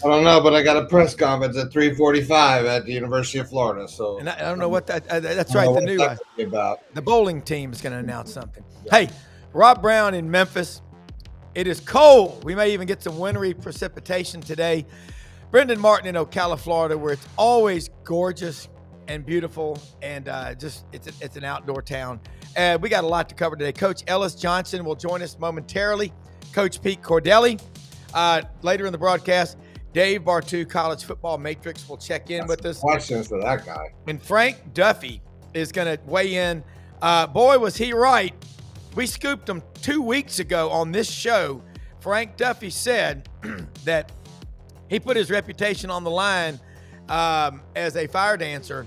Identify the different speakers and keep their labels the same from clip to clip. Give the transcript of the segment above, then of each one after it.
Speaker 1: I don't know, but I got a press conference at 3:45 at the University of Florida. So
Speaker 2: And I don't know what that.
Speaker 1: I
Speaker 2: That's
Speaker 1: don't know
Speaker 2: right. The
Speaker 1: what
Speaker 2: new
Speaker 1: that's gonna be about.
Speaker 2: the bowling team is going to announce something.
Speaker 1: Yeah.
Speaker 2: Hey, Rob Brown in Memphis. It is cold. We may even get some wintry precipitation today. Brendan Martin in Ocala, Florida, where it's always gorgeous and beautiful, and it's an outdoor town. We got a lot to cover today. Coach Ellis Johnson will join us momentarily. Coach Pete Cordelli later in the broadcast. Dave Bartoo, College Football Matrix, will check in with us.
Speaker 1: Questions for that guy.
Speaker 2: And Frank Duffy is going to weigh in. Boy, was he right. We scooped him 2 weeks ago on this show. Frank Duffy said that he put his reputation on the line as a fire dancer,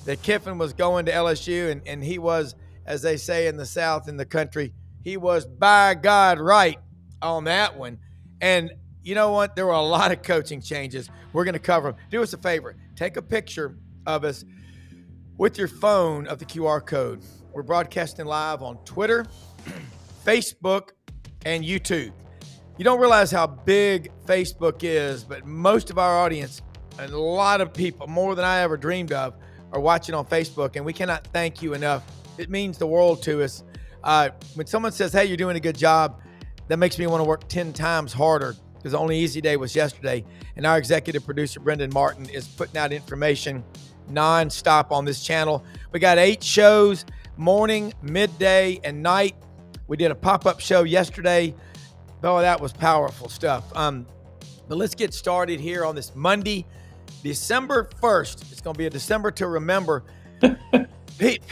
Speaker 2: that Kiffin was going to LSU, and he was, as they say in the South in the country, he was by God right on that one. And you know what? There were a lot of coaching changes. We're going to cover them. Do us a favor. Take a picture of us with your phone of the QR code. We're broadcasting live on Twitter, Facebook, and YouTube. You don't realize how big Facebook is, but most of our audience, and a lot of people, more than I ever dreamed of, are watching on Facebook, and we cannot thank you enough. It means the world to us. When someone says, hey, you're doing a good job, that makes me want to work 10 times harder, because the only easy day was yesterday. And our executive producer, Brendan Martin, is putting out information nonstop on this channel. We got 8 shows, morning, midday, and night. We did a pop-up show yesterday. Oh, that was powerful stuff. But let's get started here on this Monday, December 1st. It's going to be a December to remember. Pete,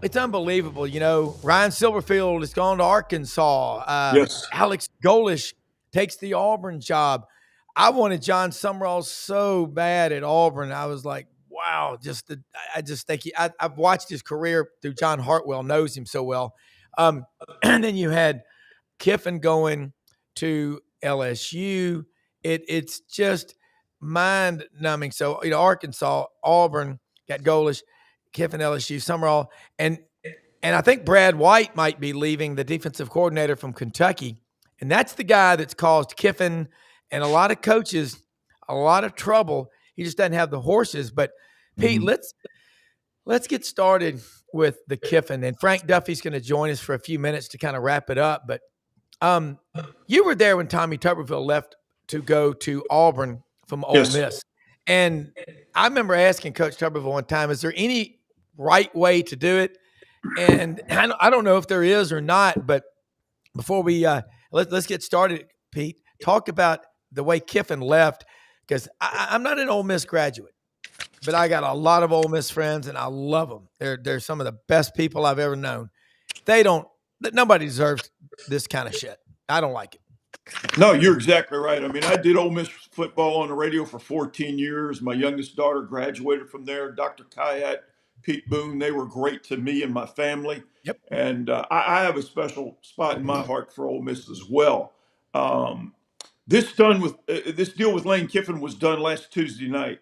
Speaker 2: it's unbelievable. You know, Ryan Silverfield has gone to Arkansas.
Speaker 3: Yes.
Speaker 2: Alex Golish takes the Auburn job. I wanted John Sumrall so bad at Auburn. I was like, wow, I just think I've watched his career through John Hartwell, knows him so well. And then you had Kiffin going to LSU. It's just mind numbing. So, you know, Arkansas, Auburn, got Golish, Kiffin, LSU, Sumrall, and I think Brad White might be leaving, the defensive coordinator from Kentucky. And that's the guy that's caused Kiffin and a lot of coaches a lot of trouble. He just doesn't have the horses. But Pete, let's get started with the Kiffin. And Frank Duffy's going to join us for a few minutes to kind of wrap it up. But you were there when Tommy Tuberville left to go to Auburn from Ole Miss. And I remember asking Coach Tuberville one time, is there any right way to do it? And I don't know if there is or not, but before we let's get started, Pete, talk about the way Kiffin left, because I'm not an Ole Miss graduate, but I got a lot of Ole Miss friends, and I love them. They're some of the best people I've ever known. Nobody deserves this kind of shit. I don't like it.
Speaker 3: No, you're exactly right. I mean, I did Ole Miss football on the radio for 14 years. My youngest daughter graduated from there. Dr. Kayat, Pete Boone, they were great to me and my family.
Speaker 2: Yep.
Speaker 3: And I have a special spot in my heart for Ole Miss as well. This deal with Lane Kiffin was done last Tuesday night,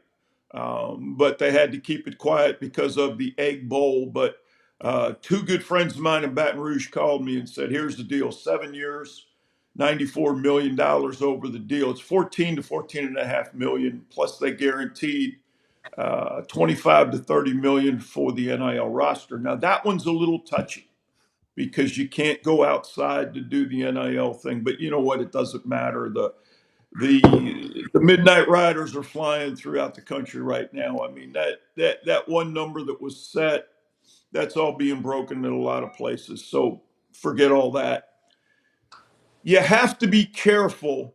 Speaker 3: but they had to keep it quiet because of the Egg Bowl. But 2 good friends of mine in Baton Rouge called me and said, "Here's the deal: 7 years, $94 million over the deal. It's 14 to 14.5 million. Plus they guaranteed 25 to 30 million for the NIL roster." Now that one's a little touchy because you can't go outside to do the NIL thing. But you know what? It doesn't matter. The Midnight Riders are flying throughout the country right now. I mean, that one number that was set, that's all being broken in a lot of places. So forget all that. You have to be careful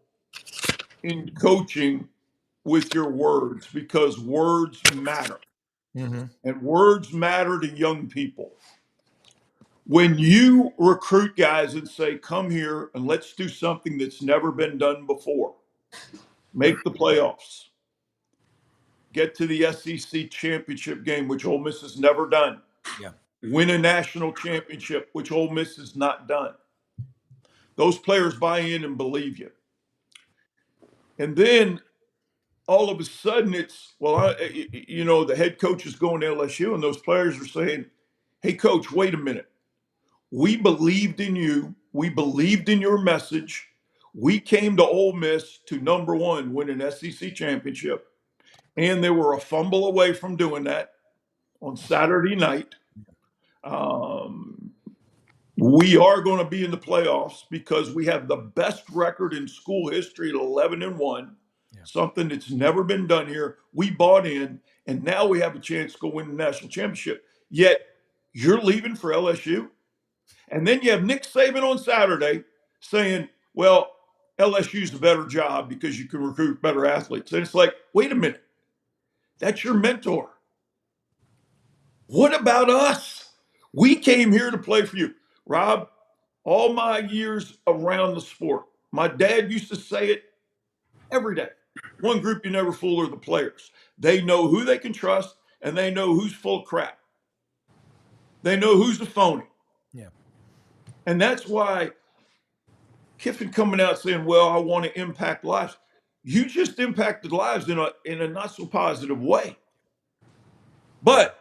Speaker 3: in coaching with your words because words matter. And words matter to young people. When you recruit guys and say, come here and let's do something that's never been done before, make the playoffs, get to the SEC championship game, which Ole Miss has never done, win a national championship, which Ole Miss has not done. Those players buy in and believe you. And then all of a sudden it's, the head coach is going to LSU and those players are saying, hey, coach, wait a minute. We believed in you. We believed in your message. We came to Ole Miss to number one, win an SEC championship, and they were a fumble away from doing that on Saturday night. We are going to be in the playoffs because we have the best record in school history at 11-1, something that's never been done here. We bought in, and now we have a chance to go win the national championship. Yet you're leaving for LSU, and then you have Nick Saban on Saturday saying, "Well, LSU's a better job because you can recruit better athletes." And it's like, wait a minute, that's your mentor. What about us? We came here to play for you. Rob, all my years around the sport, my dad used to say it every day. One group you never fool are the players. They know who they can trust, and they know who's full of crap. They know who's a phony.
Speaker 2: Yeah.
Speaker 3: And that's why Kiffin coming out saying, "Well, I want to impact lives." You just impacted lives in a not so positive way. But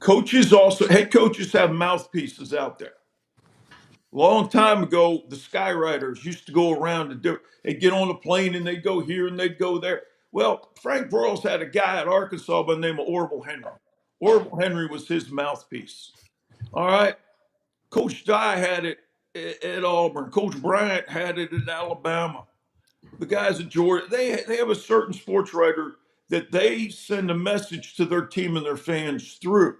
Speaker 3: head coaches have mouthpieces out there. Long time ago, the skywriters used to go around and they'd get on a plane and they'd go here and they'd go there. Well, Frank Broyles had a guy at Arkansas by the name of Orville Henry. Orville Henry was his mouthpiece. All right. Coach Dye had it at Auburn. Coach Bryant had it at Alabama. The guys at Georgia, they have a certain sports writer that they send a message to their team and their fans through.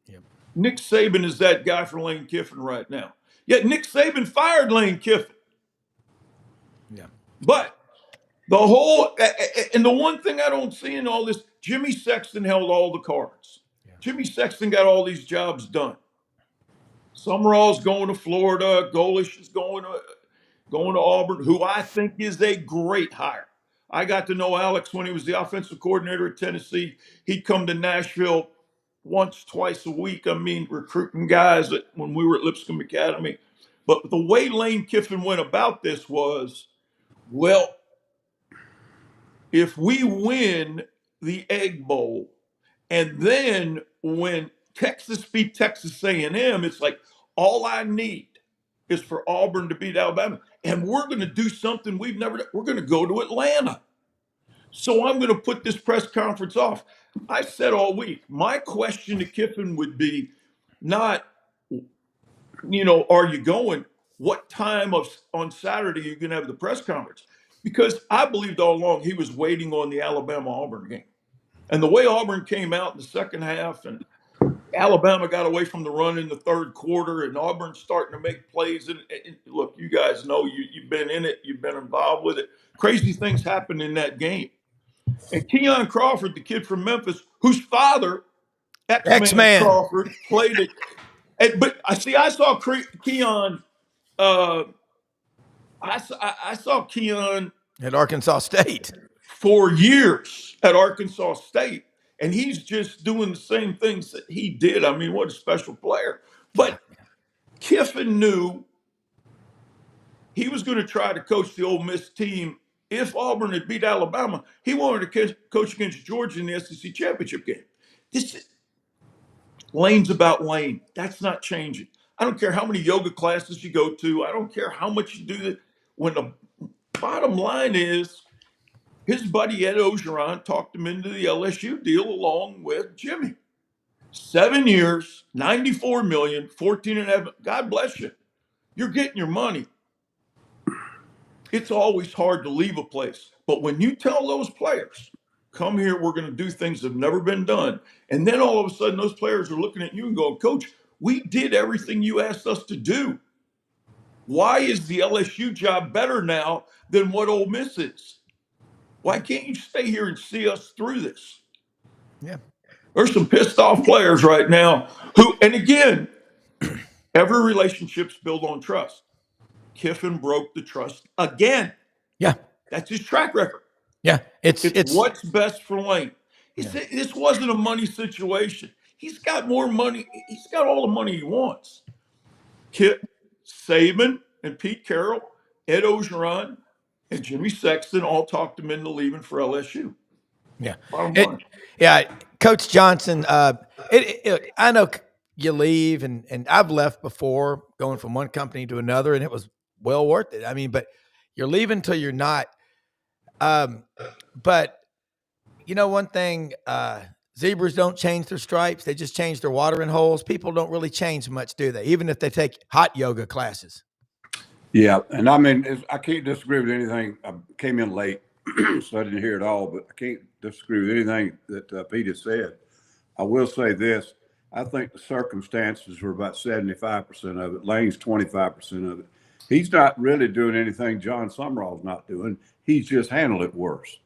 Speaker 2: Yep.
Speaker 3: Nick Saban is that guy for Lane Kiffin right now. Yet Nick Saban fired Lane Kiffin.
Speaker 2: Yeah.
Speaker 3: But the one thing I don't see in all this, Jimmy Sexton held all the cards. Yeah. Jimmy Sexton got all these jobs done. Sumrall's going to Florida. Golish is going to Auburn, who I think is a great hire. I got to know Alex when he was the offensive coordinator at Tennessee. He'd come to Nashville once, twice a week. I mean, recruiting guys when we were at Lipscomb Academy. But the way Lane Kiffin went about this was, well, if we win the Egg Bowl, and then when Texas beat Texas A&M, it's like, all I need is for Auburn to beat Alabama. And we're going to do something we've never done. We're going to go to Atlanta. So I'm going to put this press conference off. I said all week, my question to Kiffin would be not, are you going? What time on Saturday are you going to have the press conference? Because I believed all along he was waiting on the Alabama-Auburn game. And the way Auburn came out in the second half and Alabama got away from the run in the third quarter and Auburn's starting to make plays. And look, you guys know you've been in it. You've been involved with it. Crazy things happened in that game. And Keon Crawford, the kid from Memphis, whose father, X-Man Crawford, played it. But I saw Keon. I saw Keon
Speaker 2: at Arkansas State
Speaker 3: for years at Arkansas State. And he's just doing the same things that he did. I mean, what a special player. But Kiffin knew he was going to try to coach the Ole Miss team. If Auburn had beat Alabama, he wanted to coach against Georgia in the SEC championship game. Lane's about Lane. That's not changing. I don't care how many yoga classes you go to. I don't care how much you do that. When the bottom line is, his buddy Ed Ogeron talked him into the LSU deal along with Jimmy. 7 years, $94 million, 14.5. God bless you. You're getting your money. It's always hard to leave a place. But when you tell those players, come here, we're going to do things that have never been done. And then all of a sudden, those players are looking at you and going, Coach, we did everything you asked us to do. Why is the LSU job better now than what Ole Miss is? Why can't you stay here and see us through this?
Speaker 2: Yeah.
Speaker 3: There's some pissed off players right now and again, every relationship's built on trust. Kiffin broke the trust again.
Speaker 2: Yeah.
Speaker 3: That's his track record.
Speaker 2: Yeah. It's
Speaker 3: what's best for Lane. This wasn't a money situation. He's got more money. He's got all the money he wants. Saban and Pete Carroll, Ed Ogeron, and Jimmy Sexton all talked him into leaving for LSU.
Speaker 2: Yeah. Coach Johnson, I know you leave, and I've left before going from one company to another, and it was well worth it. I mean, but you're leaving till you're not. But you know, one thing, zebras don't change their stripes. They just change their watering holes. People don't really change much, do they? Even if they take hot yoga classes.
Speaker 4: Yeah, and I mean, I can't disagree with anything. I came in late, so I didn't hear it all, but I can't disagree with anything that Pete has said. I will say this. I think the circumstances were about 75% of it. Lane's 25% of it. He's not really doing anything John Sumrall's not doing. He's just handled it worse.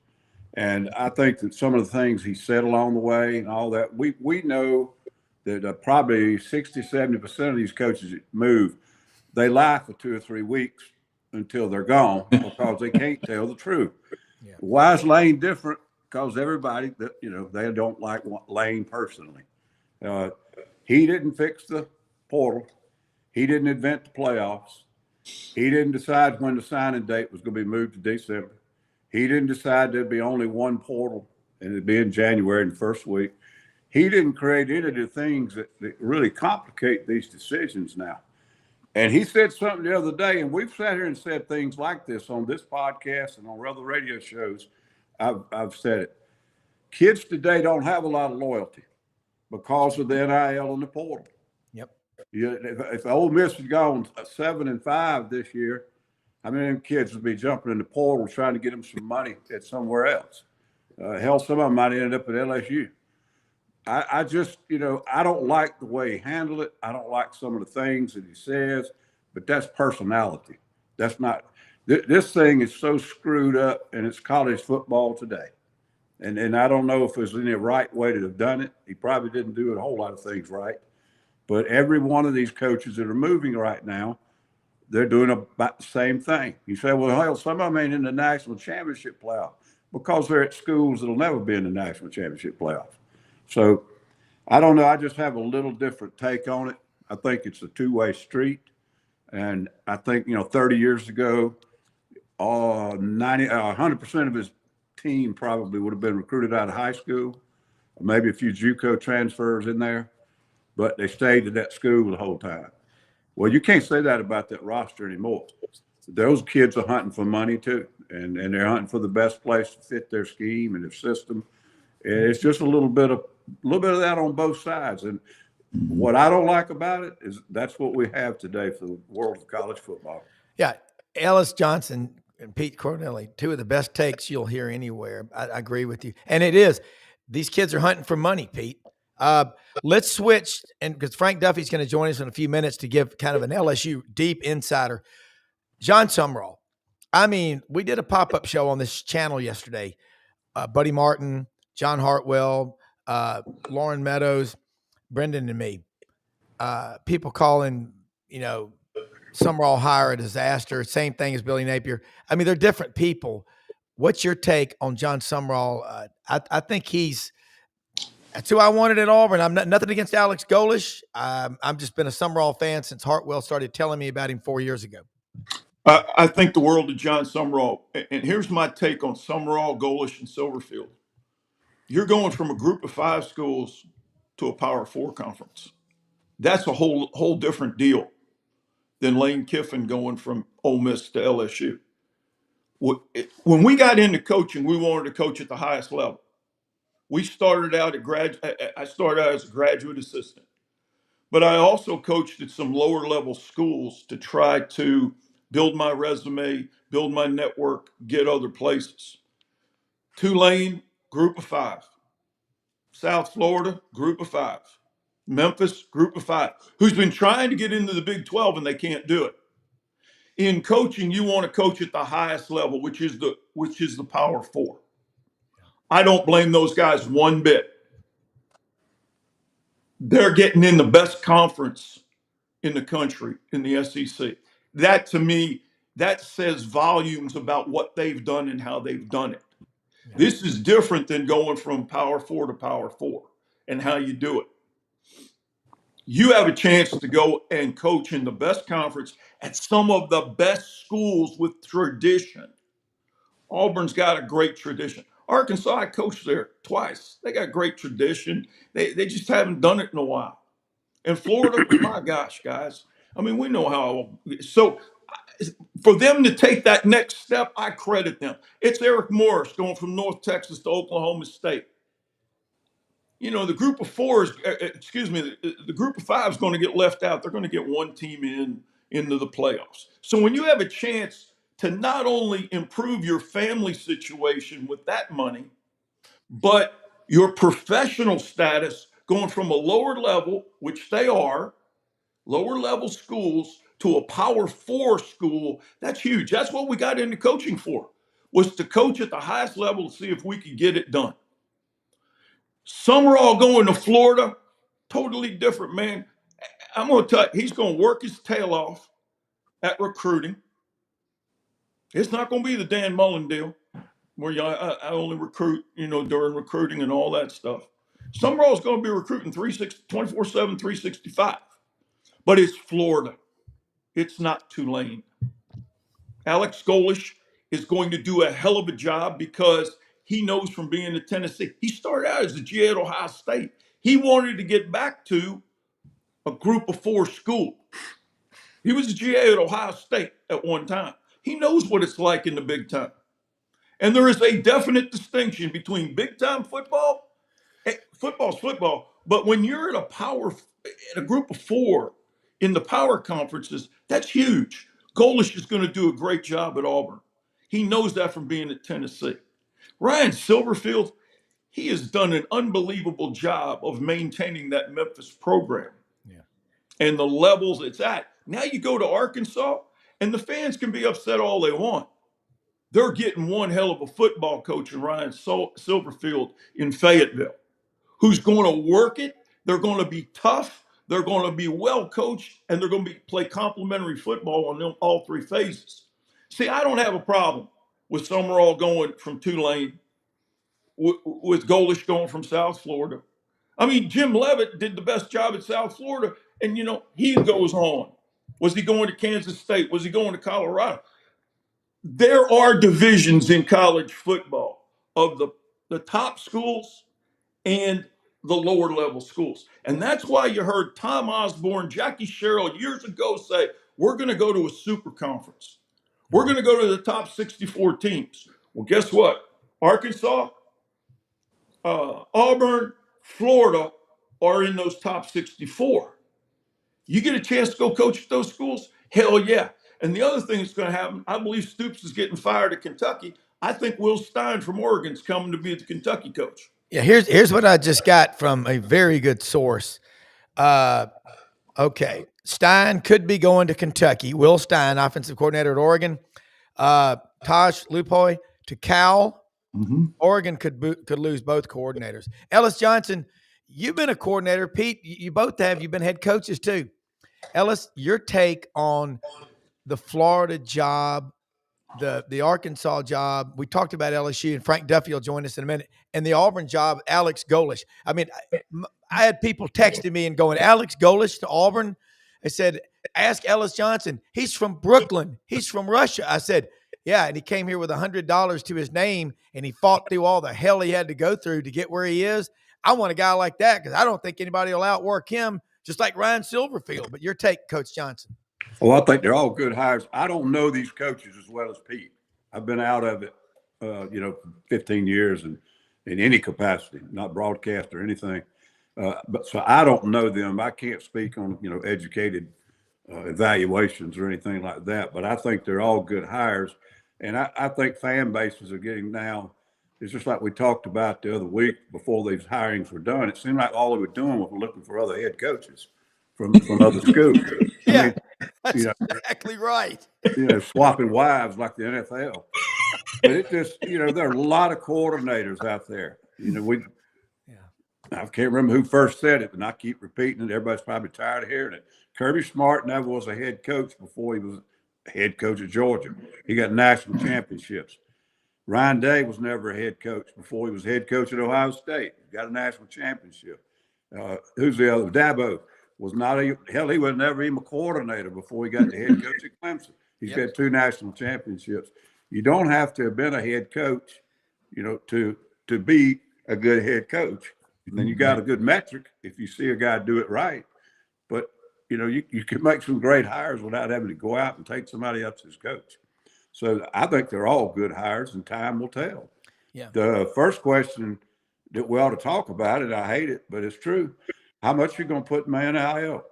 Speaker 4: And I think that some of the things he said along the way and all that, we know that probably 60, 70% of these coaches that move, they lie for 2 or 3 weeks until they're gone because they can't tell the truth.
Speaker 2: Yeah.
Speaker 4: Why is Lane different? Because everybody that, they don't like Lane personally. He didn't fix the portal. He didn't invent the playoffs. He didn't decide when the signing date was going to be moved to December. He didn't decide there'd be only one portal and it'd be in January in the first week. He didn't create any of the things that really complicate these decisions now. And he said something the other day, and we've sat here and said things like this on this podcast and on other radio shows. I've said it. Kids today don't have a lot of loyalty because of the NIL and the portal.
Speaker 2: Yep.
Speaker 4: If Ole Miss had gone 7-5 this year, how many of them kids would be jumping in the portal trying to get them some money at somewhere else? Hell, some of them might end up at LSU. I just, I don't like the way he handled it. I don't like some of the things that he says, but that's personality. That's not, this thing is so screwed up, and it's college football today. And I don't know if there's any right way to have done it. He probably didn't do a whole lot of things right. But every one of these coaches that are moving right now, they're doing about the same thing. You say, well, hell, some of them ain't in the national championship playoff because they're at schools that'll never be in the national championship playoff. So I don't know. I just have a little different take on it. I think it's a two-way street. And I think, 30 years ago, 100% of his team probably would have been recruited out of high school, maybe a few JUCO transfers in there, but they stayed at that school the whole time. Well, you can't say that about that roster anymore. Those kids are hunting for money too, and they're hunting for the best place to fit their scheme and their system. And it's just a little bit of that on both sides. And what I don't like about it is that's what we have today for the world of college football.
Speaker 2: Yeah, Ellis Johnson and Pete Cordelli, two of the best takes you'll hear anywhere. I agree with you, and it is. These kids are hunting for money, Pete. Let's switch, and because Frank Duffy's going to join us in a few minutes to give kind of an LSU deep insider. John Sumrall. I mean, we did a pop-up show on this channel yesterday. Buddy Martin, John Hartwell, Lauren Meadows, Brendan, and me. People calling, Sumrall hire a disaster. Same thing as Billy Napier. I mean, they're different people. What's your take on John Sumrall? I think that's who I wanted at Auburn. I'm nothing against Alex Golish. I've just been a Sumrall fan since Hartwell started telling me about him 4 years ago.
Speaker 3: I think the world of John Sumrall. And here's my take on Sumrall, Golish, and Silverfield. You're going from a group of 5 schools to a Power 4 conference. That's a whole different deal than Lane Kiffin going from Ole Miss to LSU. When we got into coaching, we wanted to coach at the highest level. We started out I started out as a graduate assistant, but I also coached at some lower level schools to try to build my resume, build my network, get other places. Tulane, group of 5. South Florida, group of 5. Memphis, group of 5, who's been trying to get into the Big 12 and they can't do it. In coaching, you want to coach at the highest level, which is the Power 4. I don't blame those guys one bit. They're getting in the best conference in the country, in the SEC. That, to me, that says volumes about what they've done and how they've done it. Yeah. This is different than going from Power 4 to Power 4 and how you do it. You have a chance to go and coach in the best conference at some of the best schools with tradition. Auburn's got a great tradition. Arkansas, I coached there twice. They got great tradition. They just haven't done it in a while. And Florida, my gosh, guys. I mean, we know how. So for them to take that next step, I credit them. It's Eric Morris going from North Texas to Oklahoma State. The group of four is, the group of five is going to get left out. They're going to get one team into the playoffs. So when you have a chance to not only improve your family situation with that money, but your professional status going from a lower level, which they are, lower level schools to a Power 4 school, that's huge. That's what we got into coaching for, was to coach at the highest level to see if we could get it done. Sumrall going to Florida, totally different, man. I'm going to tell you, he's going to work his tail off at recruiting. It's not going to be the Dan Mullen deal where I only recruit, during recruiting and all that stuff. Sumrall's going to be recruiting 24/7, 365. But it's Florida. It's not Tulane. Alex Golish is going to do a hell of a job because he knows from being at Tennessee. He started out as a GA at Ohio State. He wanted to get back to a group of four school. He was a GA at Ohio State at one time. He knows what it's like in the big time. And there is a definite distinction between big time football. Football's football. But when you're in a group of four in the power conferences, that's huge. Golish is going to do a great job at Auburn. He knows that from being at Tennessee. Ryan Silverfield, he has done an unbelievable job of maintaining that Memphis program.
Speaker 2: Yeah.
Speaker 3: And the levels it's at. Now you go to Arkansas, and the fans can be upset all they want. They're getting one hell of a football coach in Ryan Silverfield in Fayetteville, who's going to work it. They're going to be tough. They're going to be well coached, and they're going to play complementary football on all three phases. See, I don't have a problem with Sumrall going from Tulane, with Golish going from South Florida. I mean, Jim Leavitt did the best job at South Florida, and he goes on. Was he going to Kansas State? Was he going to Colorado? There are divisions in college football of the top schools and the lower level schools. And that's why you heard Tom Osborne, Jackie Sherrill years ago say, we're going to go to a super conference. We're going to go to the top 64 teams. Well, guess what? Arkansas, Auburn, Florida are in those top 64. You get a chance to go coach at those schools? Hell yeah. And the other thing that's going to happen, I believe Stoops is getting fired at Kentucky. I think Will Stein from Oregon is coming to be the Kentucky coach.
Speaker 2: Yeah, here's what I just got from a very good source. Okay, Stein could be going to Kentucky. Will Stein, offensive coordinator at Oregon. Tosh Lupoy to Cal.
Speaker 3: Mm-hmm.
Speaker 2: Oregon could lose both coordinators. Ellis Johnson, you've been a coordinator. Pete, you both have. You've been head coaches too. Ellis, your take on the Florida job, the Arkansas job. We talked about LSU, and Frank Duffy will join us in a minute. And the Auburn job, Alex Golish. I mean, I had people texting me and going, Alex Golish to Auburn? I said, ask Ellis Johnson. He's from Brooklyn. He's from Russia. I said, yeah, and he came here with $100 to his name, and he fought through all the hell he had to go through to get where he is. I want a guy like that because I don't think anybody will outwork him, just like Ryan Silverfield. But your take, Coach Johnson.
Speaker 4: Well, I think they're all good hires. I don't know these coaches as well as Pete. I've been out of it, 15 years and in any capacity, not broadcast or anything. But so I don't know them. I can't speak on, educated evaluations or anything like that. But I think they're all good hires. And I think fan bases are getting now, it's just like we talked about the other week before these hirings were done. It seemed like all they were doing was looking for other head coaches from other schools.
Speaker 2: Yeah, that's exactly right.
Speaker 4: Swapping wives like the NFL. But it just, there are a lot of coordinators out there. I can't remember who first said it, and I keep repeating it. Everybody's probably tired of hearing it. Kirby Smart never was a head coach before he was head coach at Georgia. He got national championships. Ryan Day was never a head coach before he was head coach at Ohio State. He got a national championship. Who's the other? Dabo was not he was never even a coordinator before he got the head coach at Clemson. He's got 2 national championships. You don't have to have been a head coach, to be a good head coach. And then you got a good metric if you see a guy do it right. But, you can make some great hires without having to go out and take somebody else as coach. So I think they're all good hires, and time will tell.
Speaker 2: Yeah.
Speaker 4: The first question that we ought to talk about it, I hate it, but it's true. How much you going to put in my NIL?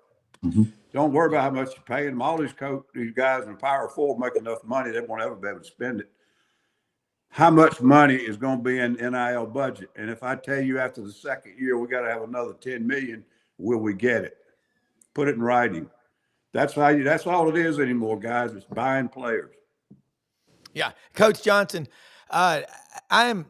Speaker 4: Mm-hmm. Don't worry about how much you're paying them. All these guys in Power 4 make enough money, they won't ever be able to spend it. How much money is going to be in NIL budget? And if I tell you after the second year we got to have another $10 million, will we get it? Put it in writing. That's all it is anymore, guys. It's buying players.
Speaker 2: Yeah, Coach Johnson, I'm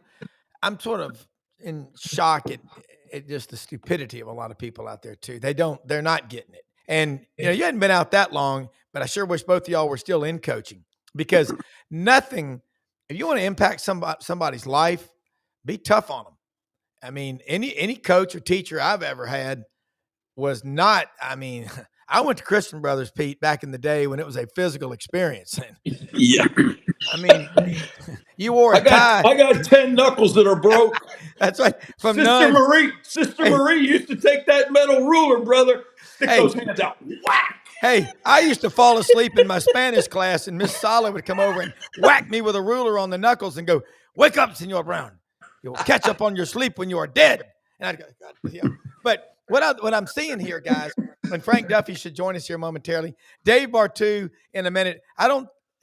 Speaker 2: sort of in shock at just the stupidity of a lot of people out there too. They're not getting it. And you hadn't been out that long, but I sure wish both of y'all were still in coaching, because nothing. If you want to impact somebody's life, be tough on them. I mean, any coach or teacher I've ever had was not. I mean, I went to Christian Brothers, Pete, back in the day when it was a physical experience.
Speaker 3: Yeah.
Speaker 2: I mean, you wore a tie.
Speaker 3: I got 10 knuckles that are broke.
Speaker 2: That's right. From
Speaker 3: Sister Marie used to take that metal ruler, brother. Stick those hands out. Whack.
Speaker 2: Hey, I used to fall asleep in my Spanish class, and Miss Sala would come over and whack me with a ruler on the knuckles and go, "Wake up, Senor Brown. You'll catch up on your sleep when you are dead." And I'd go, God, yeah. But what I'm seeing here, guys, and Frank Duffy should join us here momentarily. Dave Bartoo in a minute.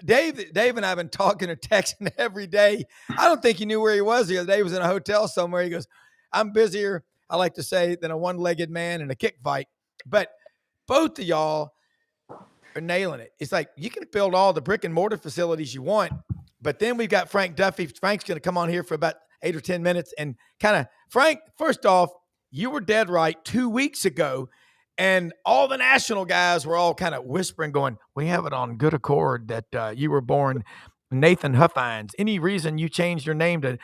Speaker 2: Dave and I have been talking or texting every day. I don't think he knew where he was the other day. He was in a hotel somewhere. He goes, "I'm busier," I like to say, "than a one-legged man in a kick fight." But both of y'all are nailing it. It's like you can build all the brick and mortar facilities you want, but then we've got Frank Duffy. Frank's going to come on here for about 8 or 10 minutes and kind of, Frank, first off, you were dead right 2 weeks ago, and all the national guys were all kind of whispering, going, "We have it on good accord that you were born Nathan Huffines. Any reason you changed your name to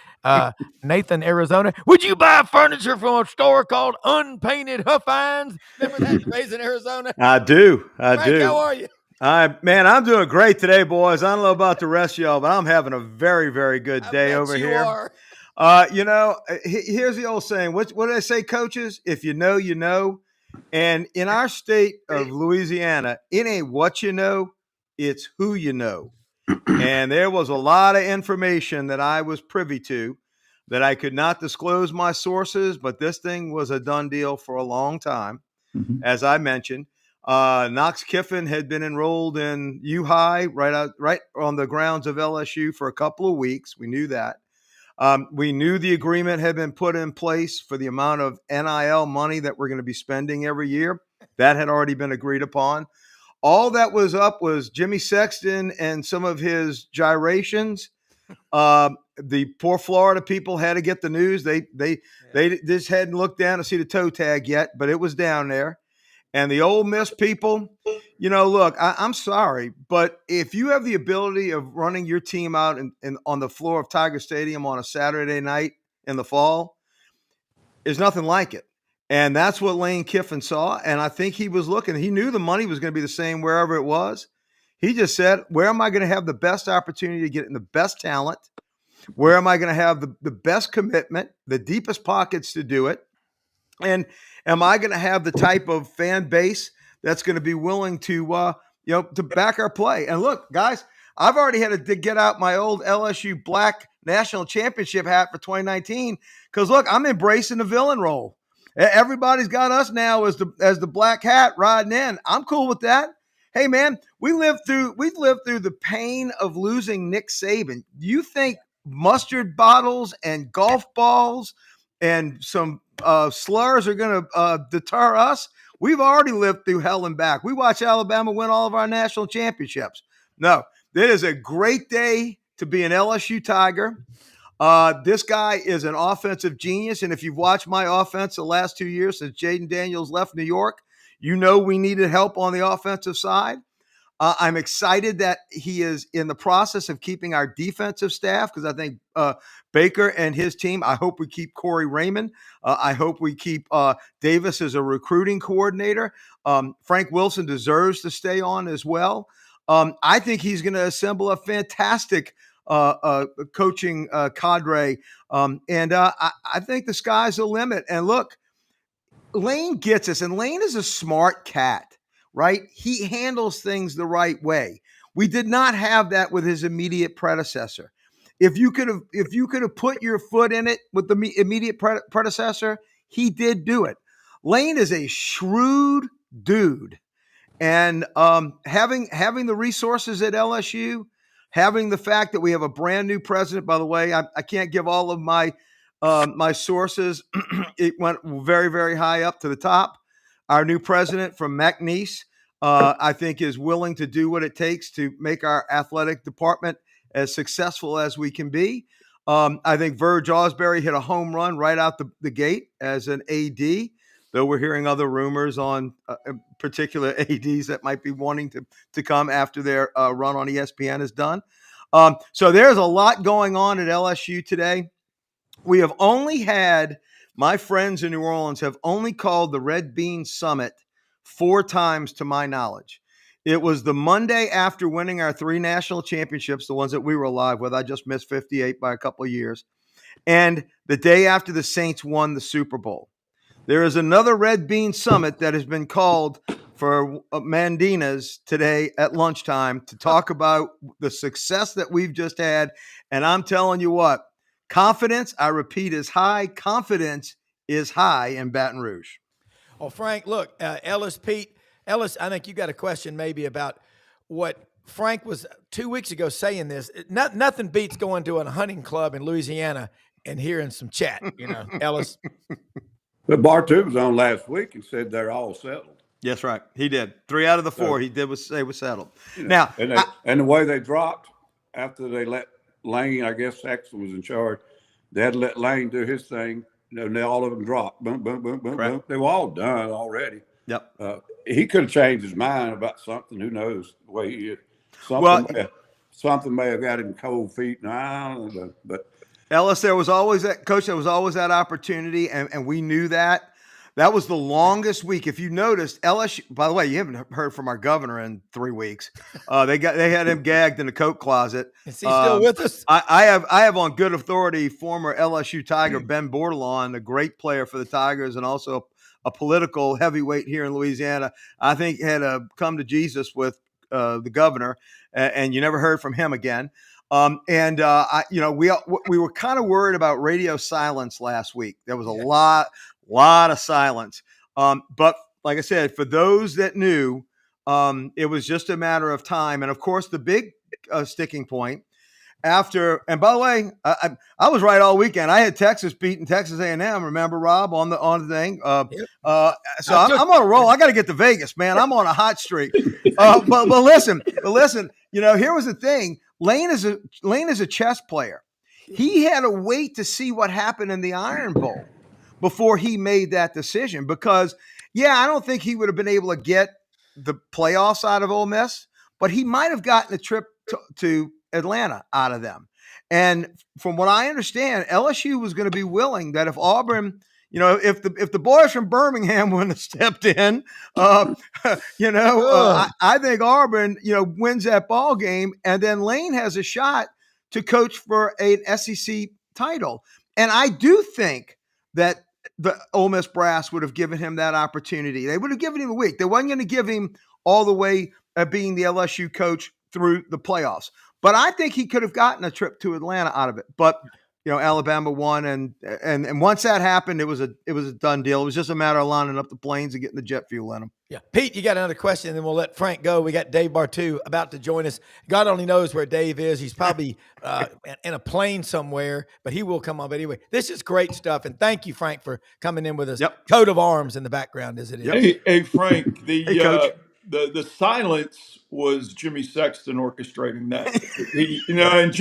Speaker 2: Nathan, Arizona? Would you buy furniture from a store called Unpainted Huffines?" Remember that? Raised in Arizona.
Speaker 5: I do.
Speaker 2: Frank, how are you?
Speaker 5: Man, I'm doing great today, boys. I don't know about the rest of y'all, but I'm having a very, very good day over here. Here's the old saying. What do they say, coaches? If you know, you know. And in our state of Louisiana, it ain't what you know, it's who you know. And there was a lot of information that I was privy to that I could not disclose my sources, but this thing was a done deal for a long time. Mm-hmm. As I mentioned, Knox Kiffin had been enrolled in U-High right on the grounds of LSU for a couple of weeks. We knew that. We knew the agreement had been put in place for the amount of NIL money that we're going to be spending every year. That had already been agreed upon. All that was up was Jimmy Sexton and some of his gyrations. The poor Florida people had to get the news. They just hadn't looked down to see the toe tag yet, but it was down there. And the Ole Miss people, look, I'm sorry, but if you have the ability of running your team out on the floor of Tiger Stadium on a Saturday night in the fall, there's nothing like it. And that's what Lane Kiffin saw. And I think he was looking. He knew the money was going to be the same wherever it was. He just said, where am I going to have the best opportunity to get in the best talent? Where am I going to have the best commitment, the deepest pockets to do it? And am I going to have the type of fan base that's going to be willing to back our play? And look, guys, I've already had to get out my old LSU black national championship hat for 2019 because, look, I'm embracing the villain role. Everybody's got us now as the black hat riding in. I'm cool with that. Hey, man, we've lived through the pain of losing Nick Saban. You think mustard bottles and golf balls and some slurs are going to deter us? We've already lived through hell and back. We watched Alabama win all of our national championships. No, it is a great day to be an LSU Tiger. This guy is an offensive genius. And if you've watched my offense the last 2 years since Jaden Daniels left New York, you know we needed help on the offensive side. I'm excited that he is in the process of keeping our defensive staff because I think Baker and his team, I hope we keep Corey Raymond. I hope we keep Davis as a recruiting coordinator. Frank Wilson deserves to stay on as well. I think he's going to assemble a fantastic coaching cadre. I think the sky's the limit. And look, Lane gets us, and Lane is a smart cat. right? He handles things the right way. We did not have that with his immediate predecessor. If you could have put your foot in it with the immediate predecessor, he did do it. Lane is a shrewd dude, and having the resources at LSU, having the fact that we have a brand new president. By the way, I can't give all of my my sources. It went very, very high up to the top. Our new president from McNeese, I think, is willing to do what it takes to make our athletic department as successful as we can be. I think Verge Osbury hit a home run right out the gate as an AD, though we're hearing other rumors on particular ADs that might be wanting to come after their run on ESPN is done. So there's a lot going on at LSU today. We have only had, my friends in New Orleans have only called the Red Bean Summit 4 times to my knowledge. It was the Monday after winning our 3 national championships, the ones that we were alive with. I just missed 58 by a couple of years. And the day after the Saints won the Super Bowl. There is another Red Bean Summit that has been called for Mandinas today at lunchtime to talk about the success that we've just had. And I'm telling you what, confidence, I repeat, is high. Confidence is high in Baton Rouge.
Speaker 2: Well, Frank, look, Ellis, I think you got a question maybe about what Frank was 2 weeks ago saying this. Nothing beats going to a hunting club in Louisiana and hearing some chat, Ellis.
Speaker 4: But Bartoo was on last week and said they're all settled.
Speaker 5: Yes, right. He did. 3 out of the 4 he did was say was settled.
Speaker 4: Now, and the way they dropped after they let Lane, I guess Saxon was in charge, they had to let Lane do his thing. And all of them dropped. Boom, boom, boom, boom, boom. They were all done already.
Speaker 5: Yep.
Speaker 4: He could have changed his mind about something. Who knows the way he is. Something may have got him cold feet. No, I don't know. But
Speaker 5: Ellis, there was always that opportunity, and we knew that. That was the longest week. If you noticed, LSU, by the way, you haven't heard from our governor in 3 weeks. They had him gagged in the coat closet.
Speaker 2: Is he still with us?
Speaker 5: I have on good authority former LSU Tiger Ben Bordelon, a great player for the Tigers and also a political heavyweight here in Louisiana. I think had come to Jesus with the governor, and you never heard from him again. We were kind of worried about radio silence last week. There was a lot of silence. But like I said, for those that knew, it was just a matter of time. And of course, the big sticking point after, and by the way, I was right all weekend. I had Texas beating Texas A&M. Remember, Rob, on the thing. So I'm on a roll. I got to get to Vegas, man. I'm on a hot streak. But listen. Here was the thing. Lane is a chess player. He had to wait to see what happened in the Iron Bowl before he made that decision. Because, I don't think he would have been able to get the playoffs out of Ole Miss, but he might have gotten a trip to Atlanta out of them. And from what I understand, LSU was going to be willing that if Auburn, if the boys from Birmingham wouldn't have stepped in, I think Auburn, wins that ball game, and then Lane has a shot to coach for an SEC title. And I do think that the Ole Miss brass would have given him that opportunity. They would have given him a week. They wasn't going to give him all the way being the LSU coach through the playoffs. But I think he could have gotten a trip to Atlanta out of it. But Alabama won, and once that happened, it was a done deal. It was just a matter of lining up the planes and getting the jet fuel in them.
Speaker 2: Yeah, Pete, you got another question, and then we'll let Frank go. We got Dave Bartoo about to join us. God only knows where Dave is. He's probably in a plane somewhere, but he will come on. But anyway, this is great stuff, and thank you, Frank, for coming in with us.
Speaker 5: Yep.
Speaker 2: Coat of arms in the background, as it is.
Speaker 3: Hey, Frank,
Speaker 5: Hey, Coach.
Speaker 3: the silence was Jimmy Sexton orchestrating that. And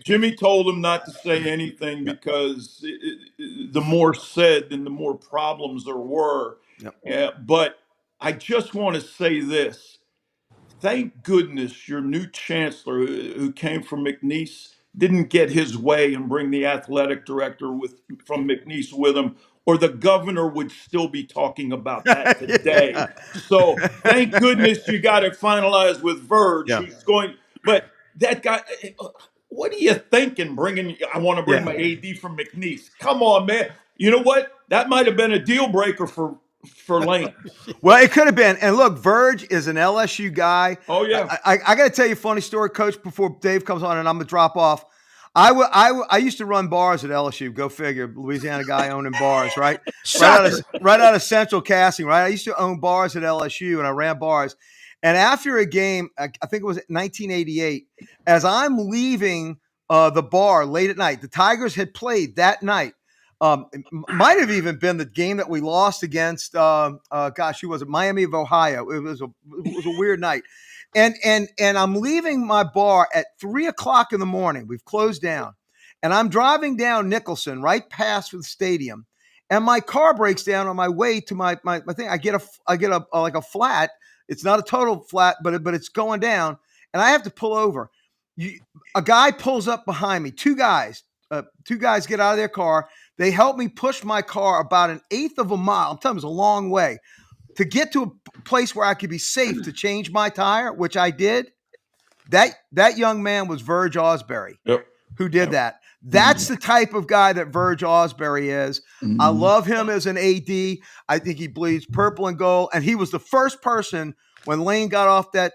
Speaker 3: Jimmy told him not to say anything because the more said, then the more problems there were.
Speaker 5: Yep.
Speaker 3: But I just want to say this. Thank goodness your new chancellor, who came from McNeese, didn't get his way and bring the athletic director from McNeese with him, or the governor would still be talking about that today.
Speaker 5: Yeah.
Speaker 3: So thank goodness you got it finalized with Verge, who's going. But that guy, what are you thinking? I want to bring my AD from McNeese. Come on, man. You know what? That might have been a deal breaker for for Lane.
Speaker 5: Well, it could have been. And look, Verge is an LSU guy.
Speaker 3: Oh, yeah.
Speaker 5: I got to tell you a funny story, Coach, before Dave comes on and I'm going to drop off. I used to run bars at LSU. Go figure. Louisiana guy owning bars, right? Right out of Central Casting, right? I used to own bars at LSU, and I ran bars. And after a game, I think it was 1988, as I'm leaving the bar late at night, the Tigers had played that night. It might have even been the game that we lost against, who was it? Miami of Ohio. It was a weird night. And I'm leaving my bar at 3:00 in the morning. We've closed down. And I'm driving down Nicholson right past the stadium. And my car breaks down on my way to my thing. I get a flat. It's not a total flat, but it's going down. And I have to pull over. A guy pulls up behind me. Two guys get out of their car. They help me push my car about 1/8 of a mile. I'm telling you, it's a long way to get to a place where I could be safe to change my tire, which I did. That young man was Verge Osbury, who did that. That's the type of guy that Verge Osbury is. I love him as an AD. I think he bleeds purple and gold. And he was the first person when Lane got off that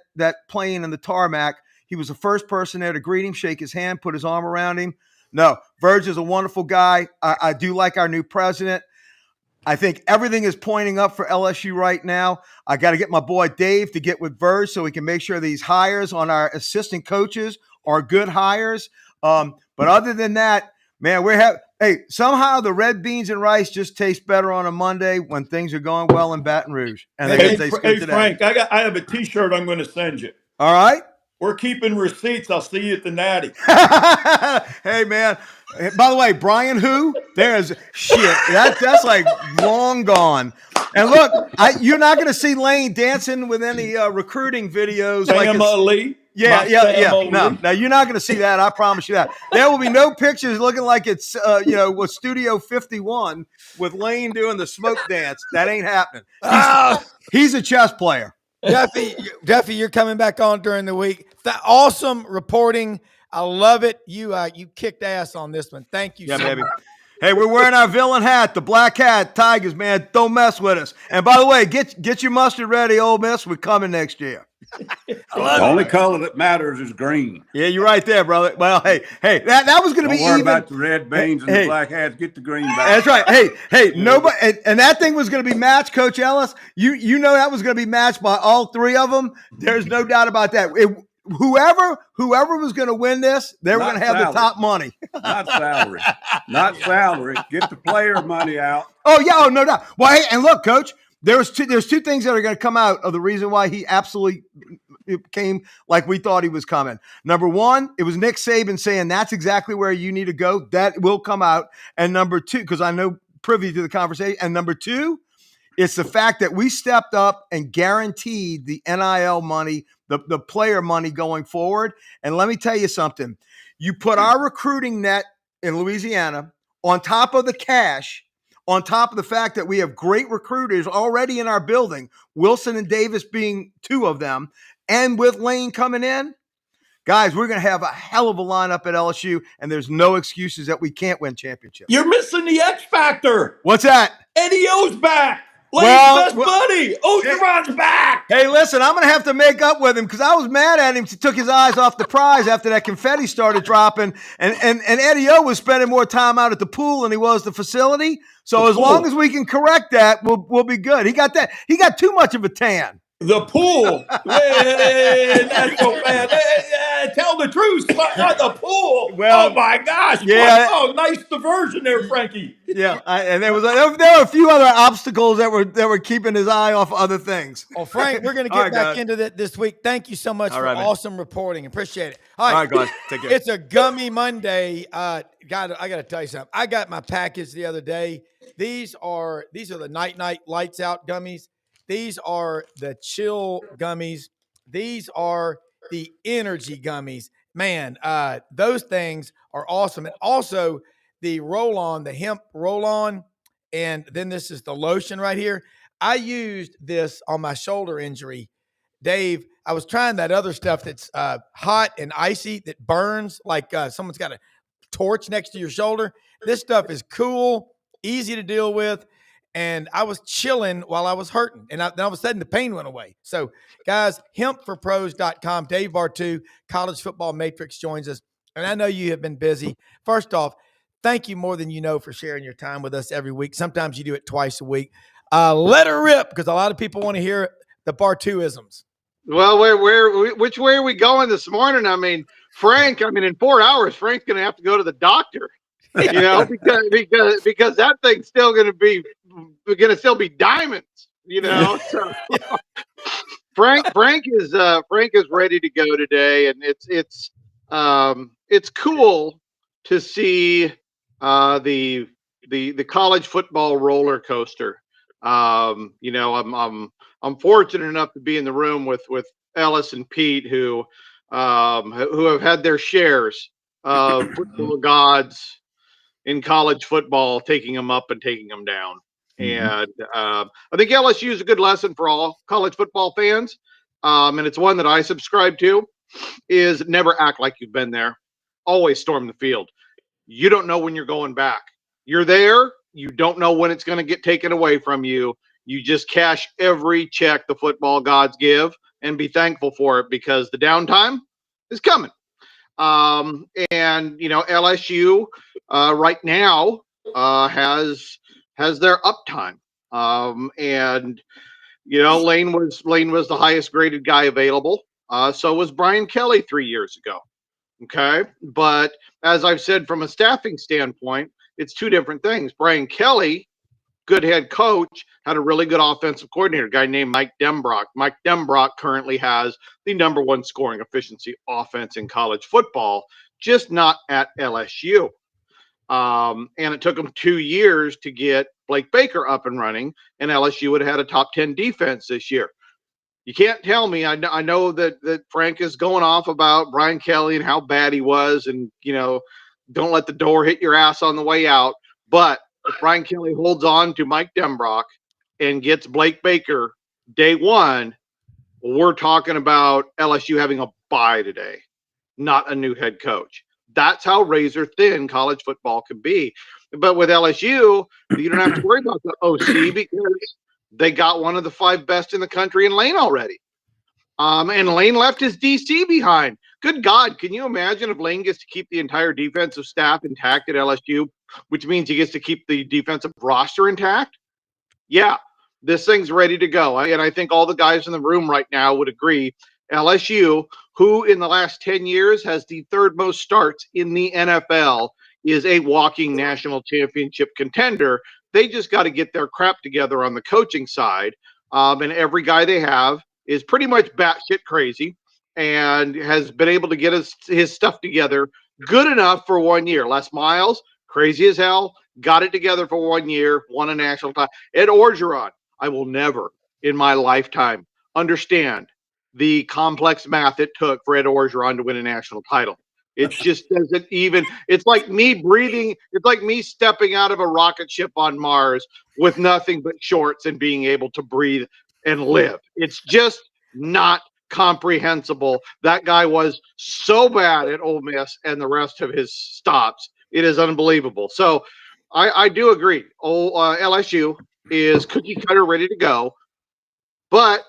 Speaker 5: plane in the tarmac. He was the first person there to greet him, shake his hand, put his arm around him. No, Verge is a wonderful guy. I do like our new president. I think everything is pointing up for LSU right now. I got to get my boy Dave to get with Verge so we can make sure these hires on our assistant coaches are good hires. But other than that, man, somehow the red beans and rice just taste better on a Monday when things are going well in Baton Rouge. And
Speaker 3: Hey, Frank, I have a T-shirt I'm going to send you.
Speaker 5: All right.
Speaker 3: We're keeping receipts. I'll see you at the Natty.
Speaker 5: Hey, man. By the way, Brian who? There's shit. That's like long gone. And look, you're not going to see Lane dancing with any recruiting videos.
Speaker 3: Family.
Speaker 5: Yeah. No, you're not going to see that. I promise you that. There will be no pictures looking like it's, with Studio 51 with Lane doing the smoke dance. That ain't happening. He's a chess player.
Speaker 2: Duffy, you're coming back on during the week. Awesome reporting. I love it. You kicked ass on this one. Thank you.
Speaker 5: Yeah, baby. Hey, we're wearing our villain hat, the black hat. Tigers, man, don't mess with us. And by the way, get your mustard ready, Ole Miss. We're coming next year.
Speaker 4: The only color that matters is green.
Speaker 5: Yeah, you're right there, brother. Well, hey, that was going to be
Speaker 4: Don't worry
Speaker 5: even.
Speaker 4: about the red beans and the black hats. Get the green back.
Speaker 5: That's right. Hey, nobody, and that thing was going to be matched, Coach Ellis. You know that was going to be matched by all three of them. There's no doubt about that. Whoever was going to win this, they were going to have the top money.
Speaker 4: Not salary. Not salary. Get the player money out.
Speaker 5: Oh, yeah. Oh, no doubt. Well, hey, and look, Coach, there's two things that are going to come out of the reason why he absolutely came like we thought he was coming. Number one, it was Nick Saban saying that's exactly where you need to go. That will come out. And number two, because I know privy to the conversation. And number two, it's the fact that we stepped up and guaranteed the NIL money, the player money going forward. And let me tell you something. You put our recruiting net in Louisiana on top of the cash, on top of the fact that we have great recruiters already in our building, Wilson and Davis being two of them, and with Lane coming in, guys, we're going to have a hell of a lineup at LSU, and there's no excuses that we can't win championships.
Speaker 3: You're missing the X factor.
Speaker 5: What's that?
Speaker 3: Eddie O's back. Lane's best buddy. Ogeron's back.
Speaker 5: Hey, listen, I'm going to have to make up with him because I was mad at him. He took his eyes off the prize after that confetti started dropping. And Eddie O was spending more time out at the pool than he was the facility. So as long as we can correct that, we'll be good. He got too much of a tan.
Speaker 3: The pool. That's so bad. Tell the truth. The pool.
Speaker 5: Well,
Speaker 3: oh my gosh.
Speaker 5: Yeah.
Speaker 3: Oh, nice diversion there, Frankie.
Speaker 5: Yeah, and there were a few other obstacles that were keeping his eye off other things.
Speaker 2: Well, Frank, we're going to get back into that this week. Thank you so much for awesome reporting. Appreciate it.
Speaker 5: All right, guys, take care.
Speaker 2: It's a gummy Monday. I got to tell you something. I got my package the other day. These are the night lights out gummies. These are the chill gummies. These are the energy gummies. Man, those things are awesome. And also the roll-on, the hemp roll-on, and then this is the lotion right here. I used this on my shoulder injury. Dave, I was trying that other stuff that's hot and icy that burns like someone's got a torch next to your shoulder. This stuff is cool, easy to deal with. and I was chilling while I was hurting. And then all of a sudden the pain went away. So, guys, hempforpros.com, Dave Bartoo, College Football Matrix joins us. And I know you have been busy. First off, thank you more than you know for sharing your time with us every week. Sometimes you do it twice a week. Let her rip, because a lot of people want to hear the Bartooisms.
Speaker 6: Well, which way are we going this morning? I mean, Frank, in 4 hours, Frank's going to have to go to the doctor, because that thing's still going to still be diamonds, So Frank is ready to go today, and it's cool to see the college football roller coaster. I'm fortunate enough to be in the room with Ellis and Pete, who have had their shares of football gods in college football, taking them up and taking them down. And I think LSU is a good lesson for all college football fans, and it's one that I subscribe to: is never act like you've been there. Always storm the field. You don't know when you're going back. You're there. You don't know when it's going to get taken away from you. You just cash every check the football gods give and be thankful for it, because the downtime is coming. LSU right now has their uptime. Lane was the highest graded guy available. So was Brian Kelly 3 years ago. Okay. But as I've said, from a staffing standpoint, it's two different things. Brian Kelly, good head coach, had a really good offensive coordinator, a guy named Mike Denbrock. Mike Denbrock currently has the #1 scoring efficiency offense in college football, just not at LSU. And it took him 2 years to get Blake Baker up and running, and LSU would have had a top 10 defense this year. You can't tell me. I know that Frank is going off about Brian Kelly and how bad he was, and don't let the door hit your ass on the way out. But if Brian Kelly holds on to Mike Denbrock and gets Blake Baker day one, we're talking about LSU having a bye today, not a new head coach. That's how razor thin college football can be. But with LSU, you don't have to worry about the OC, because they got one of the 5 best in the country in Lane already. And Lane left his DC behind. Good God, can you imagine if Lane gets to keep the entire defensive staff intact at LSU, which means he gets to keep the defensive roster intact? Yeah, this thing's ready to go. And I think all the guys in the room right now would agree. LSU, who in the last 10 years has the 3rd most starts in the NFL, is a walking national championship contender. They just got to get their crap together on the coaching side. And every guy they have is pretty much batshit crazy and has been able to get his stuff together good enough for 1 year. Les Miles, crazy as hell, got it together for 1 year, won a national title. Ed Orgeron, I will never in my lifetime understand the complex math it took for Ed Orgeron to win a national title. It just doesn't even, it's like me breathing, it's like me stepping out of a rocket ship on Mars with nothing but shorts and being able to breathe and live. It's just not comprehensible. That guy was so bad at Ole Miss and the rest of his stops. It is unbelievable. So I do agree. LSU is cookie cutter ready to go, but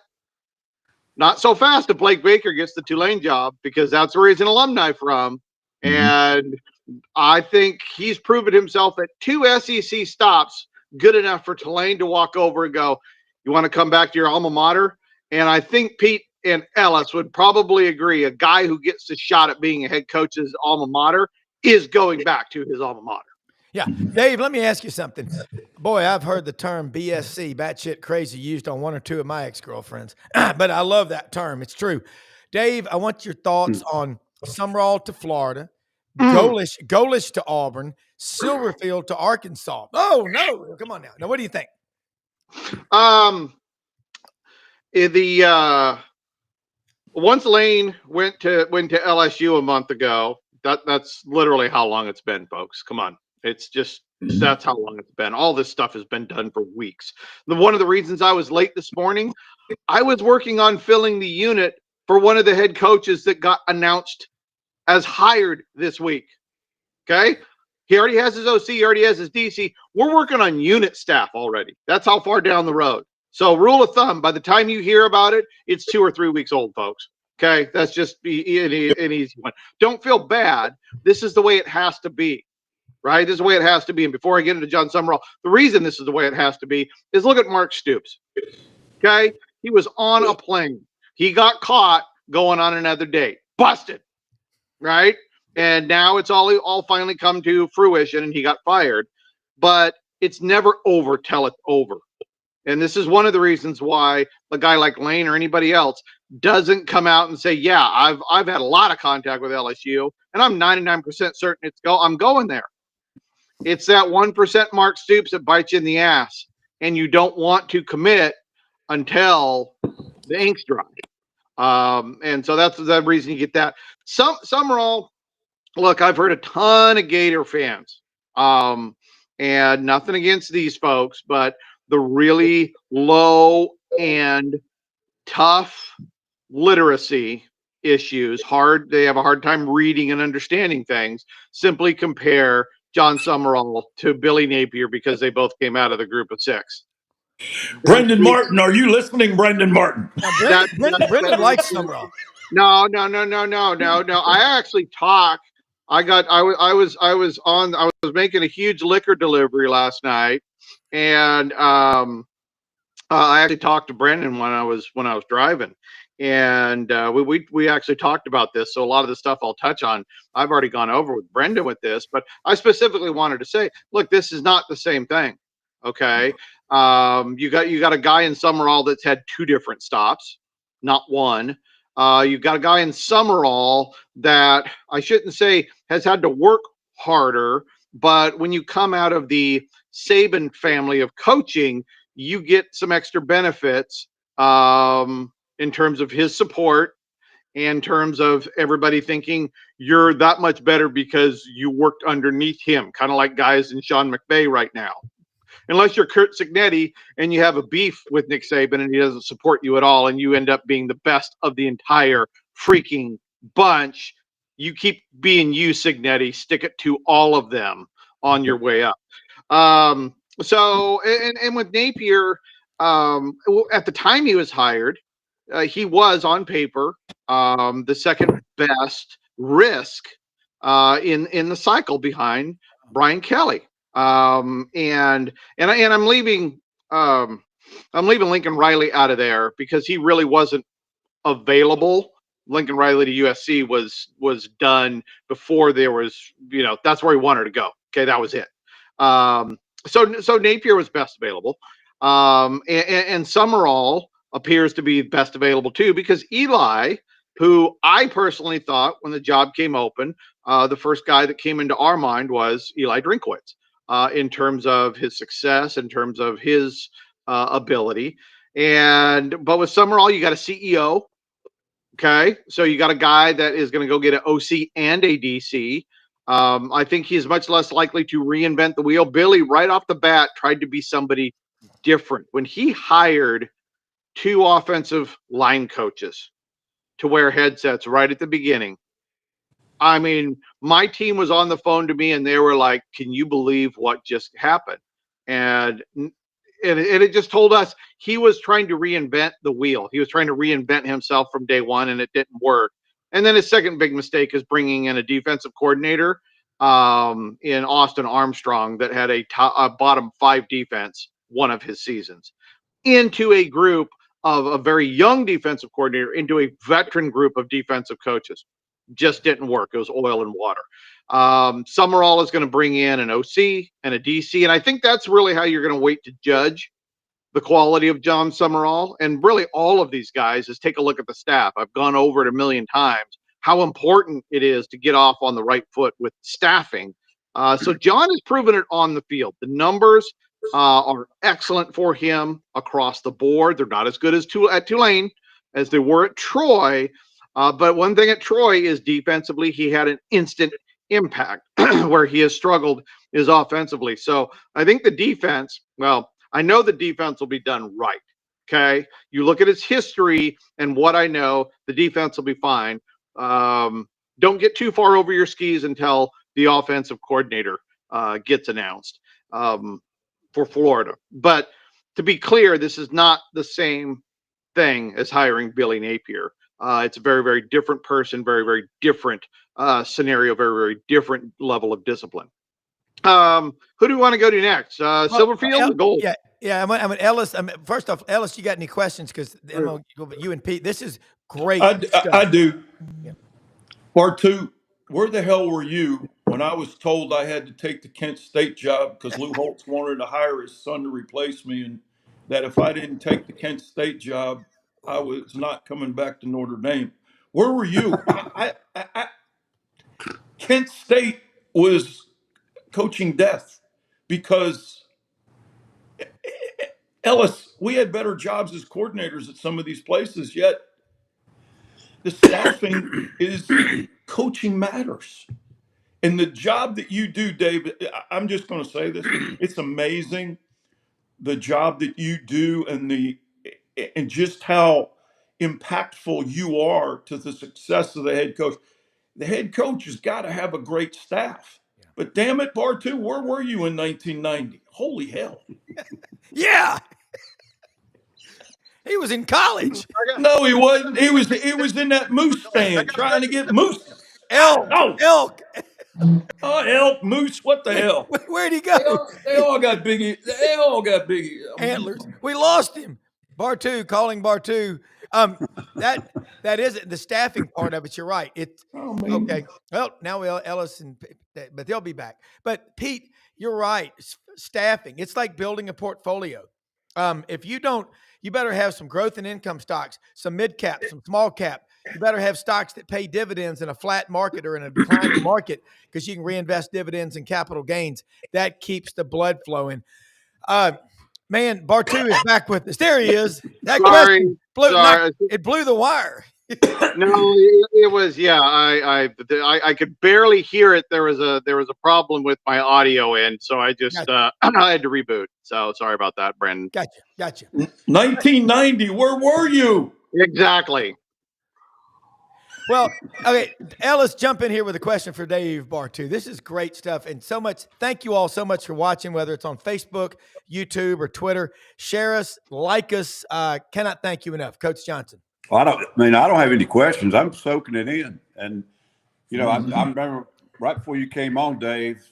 Speaker 6: not so fast if Blake Baker gets the Tulane job, because that's where he's an alumni from. And I think he's proven himself at 2 SEC stops good enough for Tulane to walk over and go, you want to come back to your alma mater? And I think Pete and Ellis would probably agree. A guy who gets the shot at being a head coach's alma mater is going back to his alma mater.
Speaker 2: Yeah. Dave, let me ask you something. Boy, I've heard the term BSC, batshit crazy, used on 1 or 2 of my ex-girlfriends. But I love that term. It's true. Dave, I want your thoughts on Sumrall to Florida, Golish to Auburn, Silverfield to Arkansas. Oh, no. Come on now. Now, what do you think?
Speaker 6: Once Lane went to LSU a month ago, that's literally how long it's been, folks. Come on. It's just, that's how long it's been. All this stuff has been done for weeks. One of the reasons I was late this morning, I was working on filling the unit for one of the head coaches that got announced as hired this week. Okay. He already has his OC, he already has his DC. We're working on unit staff already. That's how far down the road. So rule of thumb, by the time you hear about it, it's 2 or 3 weeks old, folks. Okay, that's just an easy one. Don't feel bad. This is the way it has to be, right? This is the way it has to be. And before I get into John Sumrall, the reason this is the way it has to be is look at Mark Stoops. Okay, he was on a plane. He got caught going on another date, busted, right? And now it's all finally come to fruition, and he got fired. But it's never over till it's over. And this is one of the reasons why a guy like Lane or anybody else doesn't come out and say, yeah, I've had a lot of contact with LSU, and I'm 99% certain I'm going there. It's that 1% Mark Stoops that bites you in the ass, and you don't want to commit until the ink's dry. And so that's the reason you get that. Sumrall, look, I've heard a ton of Gator fans, and nothing against these folks, but the really low and tough literacy issues, they have a hard time reading and understanding things, simply compare John Sumrall to Billy Napier because they both came out of the group of 6.
Speaker 3: Brendan Martin, are you listening, Brendan Martin?
Speaker 2: Now, Brendan likes Sumrall.
Speaker 6: No. I actually talked. I was making a huge liquor delivery last night, and I actually talked to Brendan when I was driving, and we actually talked about this. So a lot of the stuff I'll touch on, I've already gone over with Brendan with this, but I specifically wanted to say, look, this is not the same thing. Okay, you got a guy in Sumrall that's had 2 different stops, not one. You've got a guy in Sumrall that I shouldn't say has had to work harder, but when you come out of the Saban family of coaching, you get some extra benefits in terms of his support, in terms of everybody thinking you're that much better because you worked underneath him, kind of like guys in Sean McVay right now. Unless you're Kurt Cignetti and you have a beef with Nick Saban and he doesn't support you at all, and you end up being the best of the entire freaking bunch, you keep being you, Cignetti. Stick it to all of them on your way up. So with Napier, at the time he was hired, he was on paper the second best risk in the cycle behind Brian Kelly. And I'm leaving Lincoln Riley out of there because he really wasn't available. Lincoln Riley to USC was done before there was, that's where he wanted to go. Okay, that was it. So Napier was best available. And Sumrall appears to be best available too, because Eli, who I personally thought when the job came open, the first guy that came into our mind was Eli Drinkwitz, in terms of his success, in terms of his ability. But with Sumrall, you got a CEO. Okay, so you got a guy that is going to go get an OC and a DC. I think he's much less likely to reinvent the wheel. Billy, right off the bat, tried to be somebody different when he hired 2 offensive line coaches to wear headsets right at the beginning. I mean, my team was on the phone to me and they were like, can you believe what just happened? And it just told us he was trying to reinvent the wheel. He was trying to reinvent himself from day one, and it didn't work. And then his second big mistake is bringing in a defensive coordinator in Austin Armstrong that had a bottom 5 defense one of his seasons, into a group of a very young defensive coordinator, into a veteran group of defensive coaches. Just didn't work. It was oil and water. Sumrall is going to bring in an OC and a DC, and I think that's really how you're going to wait to judge the quality of John Sumrall. And really all of these guys is take a look at the staff. I've gone over it a million times, how important it is to get off on the right foot with staffing. So John has proven it on the field. The numbers are excellent for him across the board. They're not as good as at Tulane as they were at Troy. But one thing at Troy is defensively, he had an instant impact. Where he has struggled is offensively. So I think the defense, I know the defense will be done right. Okay. You look at his history and what I know, the defense will be fine. Don't get too far over your skis until the offensive coordinator gets announced for Florida. But to be clear, this is not the same thing as hiring Billy Napier. It's a very, very different person, very, very different scenario, very, very different level of discipline. Who do we want to go to next? Silverfield or Gold?
Speaker 2: Yeah. I'm Ellis. First off, Ellis, you got any questions? Because you and Pete, this is great stuff.
Speaker 3: I do.
Speaker 2: Yeah.
Speaker 3: Bartoo, where the hell were you when I was told I had to take the Kent State job because Lou Holtz wanted to hire his son to replace me, and that if I didn't take the Kent State job, I was not coming back to Notre Dame? Where were you? Kent State was coaching death because Ellis, we had better jobs as coordinators at some of these places, yet the staffing is coaching matters. And the job that you do, Dave, I'm just going to say this. It's amazing the job that you do and just how impactful you are to the success of the head coach. The head coach has got to have a great staff.
Speaker 2: Yeah.
Speaker 3: But damn it, Bartoo, where were you in 1990? Holy hell.
Speaker 2: Yeah. He was in college.
Speaker 3: No, he wasn't. He was in that moose stand trying to get moose.
Speaker 2: Elk.
Speaker 3: Oh, elk, moose, what the hell?
Speaker 2: Where'd he go?
Speaker 3: They all got big
Speaker 2: Antlers. We lost him. Calling Bartoo. That isn't the staffing part of it. You're right. It's okay. Well, now Ellis but they'll be back. But Pete, you're right. Staffing. It's like building a portfolio. If you don't, you better have some growth and income stocks, some mid cap, some small cap. You better have stocks that pay dividends in a flat market or in a declining market, because you can reinvest dividends and capital gains. That keeps the blood flowing. Man, Bartoo is back with us. There he is. That question blew the wire.
Speaker 6: No, it was, yeah. I could barely hear it. There was a problem with my audio end, so I just I had to reboot. So sorry about that, Brandon.
Speaker 2: Gotcha.
Speaker 3: 1990. Where were you?
Speaker 6: Exactly.
Speaker 2: Well, okay, Ellis, jump in here with a question for Dave Bartoo. This is great stuff, and so much. Thank you all so much for watching, whether it's on Facebook, YouTube, or Twitter. Share us, like us. Cannot thank you enough, Coach Johnson.
Speaker 4: Well, I don't have any questions. I'm soaking it in, and I remember right before you came on, Dave,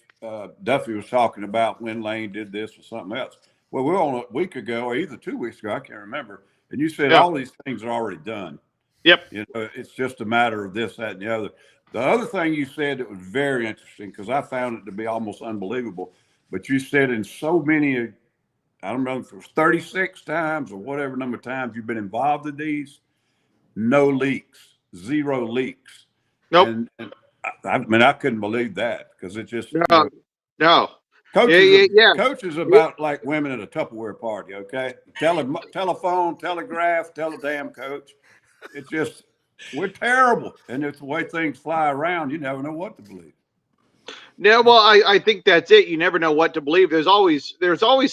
Speaker 4: Duffy was talking about when Lane did this or something else. Well, we were on a week ago, or either 2 weeks ago, I can't remember, and you said all these things are already done.
Speaker 6: Yep.
Speaker 4: It's just a matter of this, that, and the other. The other thing you said that was very interesting, because I found it to be almost unbelievable, but you said in so many, I don't know if it was 36 times or whatever number of times you've been involved in these, no leaks, 0 leaks.
Speaker 6: Nope.
Speaker 4: And I couldn't believe that, because it just
Speaker 6: no.
Speaker 4: Coaches about like women at a Tupperware party. Okay, telephone, telegraph, tell the damn coach. It's just, we're terrible, and it's the way things fly around. You never know what to believe.
Speaker 6: Yeah, well, I think that's it. You never know what to believe. There's always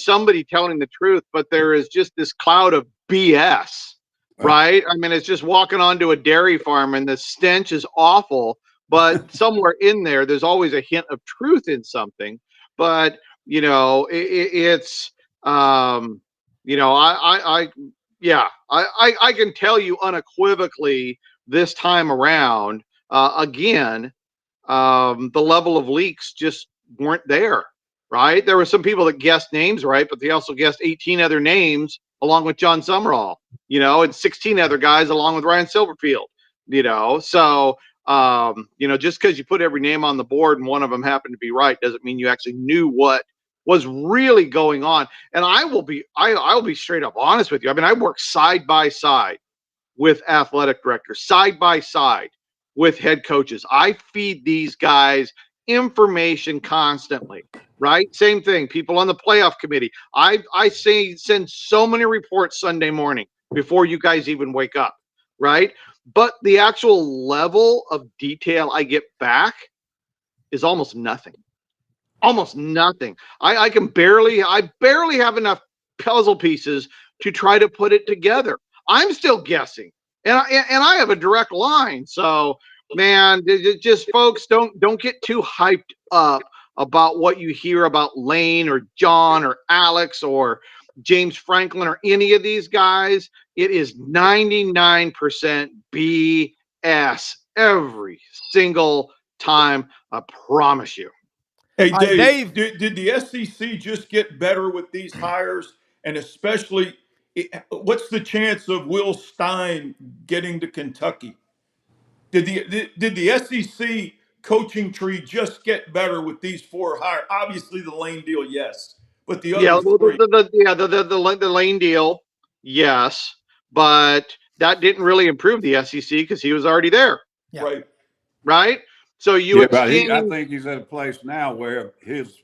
Speaker 6: somebody telling the truth, but there is just this cloud of BS, right? I mean, it's just walking onto a dairy farm and the stench is awful, but somewhere in there's always a hint of truth in something. But I can tell you unequivocally this time around, again, the level of leaks just weren't there, right? There were some people that guessed names right, but they also guessed 18 other names along with John Sumrall, and 16 other guys along with Ryan Silverfield, So, just because you put every name on the board and one of them happened to be right doesn't mean you actually knew what was really going on. And I will be straight up honest with you. I mean, I work side by side with athletic directors, side by side with head coaches. I feed these guys information constantly, right? Same thing. People on the playoff committee. I send so many reports Sunday morning before you guys even wake up, right? But the actual level of detail I get back is almost nothing. Almost nothing. I barely have enough puzzle pieces to try to put it together. I'm still guessing, and I have a direct line. So, man, just folks, don't get too hyped up about what you hear about Lane or John or Alex or James Franklin or any of these guys. It is 99% BS every single time. I promise you.
Speaker 3: Hey,
Speaker 2: All right,
Speaker 3: Dave,
Speaker 2: Dave.
Speaker 3: did the SEC just get better with these hires? And especially, what's the chance of Will Stein getting to Kentucky? Did the SEC coaching tree just get better with these four hires? Obviously, the Lane deal, yes, but the
Speaker 6: Yeah,
Speaker 3: other
Speaker 6: well,
Speaker 3: three,
Speaker 6: the Lane deal, yes, but that didn't really improve the SEC because he was already there,
Speaker 2: Yeah.
Speaker 3: right?
Speaker 6: right? So you
Speaker 4: Yeah, but I
Speaker 6: exchange,
Speaker 4: think he's at a place now where his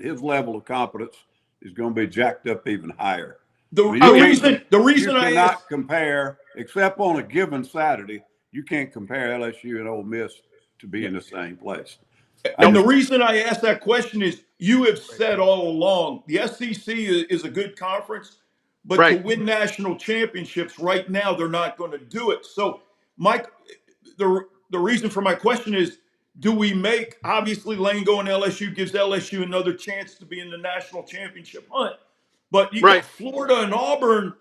Speaker 4: level of competence is going to be jacked up even higher.
Speaker 3: The,
Speaker 4: I mean,
Speaker 3: the
Speaker 6: oh,
Speaker 3: reason the
Speaker 4: you
Speaker 3: reason I asked,
Speaker 4: cannot compare, except on a given Saturday, you can't compare LSU and Ole Miss to be in the same place.
Speaker 3: and the reason I asked that question is you have said all along the SEC is a good conference, but to
Speaker 6: right,
Speaker 3: win national championships right now they're not going to do it. So, Mike, the reason for my question is, do we make obviously Lane going to LSU gives LSU another chance to be in the national championship hunt, but you got
Speaker 6: right.
Speaker 3: Florida and Auburn.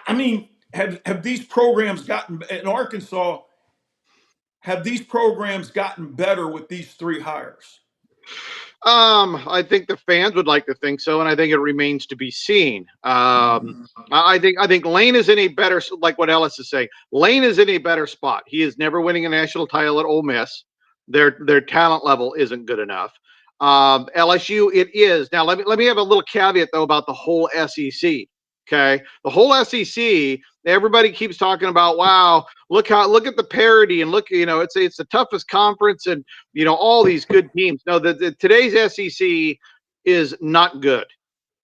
Speaker 3: I mean, have these programs gotten in Arkansas? Have these programs gotten better with these three hires?
Speaker 6: I think the fans would like to think so, and I think it remains to be seen. I think Lane is in a better, like what Ellis is saying. Lane is in a better spot. He is never winning a national title at Ole Miss. Their talent level isn't good enough. LSU, it is now. Let me have a little caveat though about the whole SEC. Okay, the whole SEC. Everybody keeps talking about, wow, look at the parity and look, it's the toughest conference and all these good teams. No, today's SEC is not good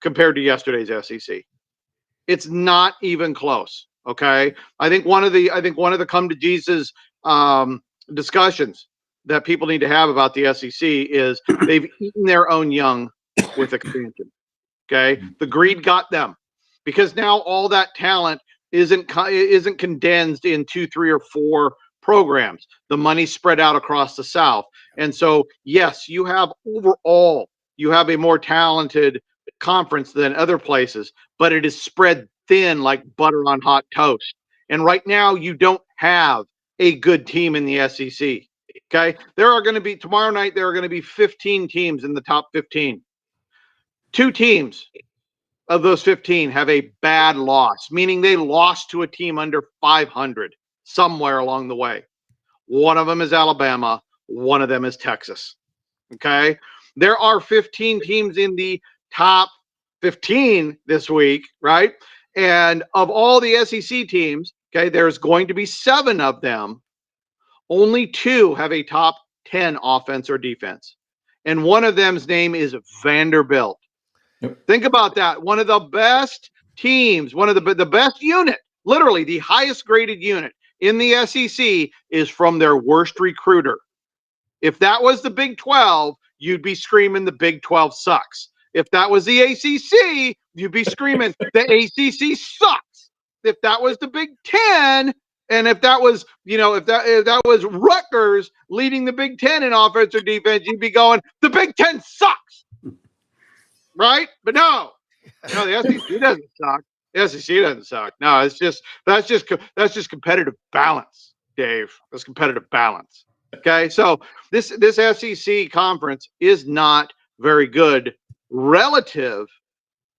Speaker 6: compared to yesterday's SEC. It's not even close. Okay, I think one of the come to Jesus discussions that people need to have about the SEC is they've eaten their own young with expansion. Okay, the greed got them because now all that talent isn't condensed in 2, 3, or 4 programs. The money's spread out across the South, and so yes, you have a more talented conference than other places, but it is spread thin like butter on hot toast. And right now, you don't have a good team in the SEC. Okay, tomorrow night. There are going to be 15 teams in the top 15. 2 teams of those 15 have a bad loss, meaning they lost to a team under 500 somewhere along the way. One of them is Alabama. One of them is Texas. Okay. There are 15 teams in the top 15 this week, right? And of all the SEC teams, okay, there's going to be 7 of them. Only 2 have a top 10 offense or defense. And one of them's name is Vanderbilt.
Speaker 3: Yep.
Speaker 6: Think about that. One of the best teams, one of the best unit, literally the highest graded unit in the SEC is from their worst recruiter. If that was the Big 12, you'd be screaming the Big 12 sucks. If that was the ACC, you'd be screaming the ACC sucks. If that was the Big 10, and if that was, if that was Rutgers leading the Big 10 in offense or defense, you'd be going, the Big 10 sucks. Right? But no, the SEC doesn't suck. The SEC doesn't suck. No, that's just competitive balance, Dave. That's competitive balance. Okay, so this SEC conference is not very good relative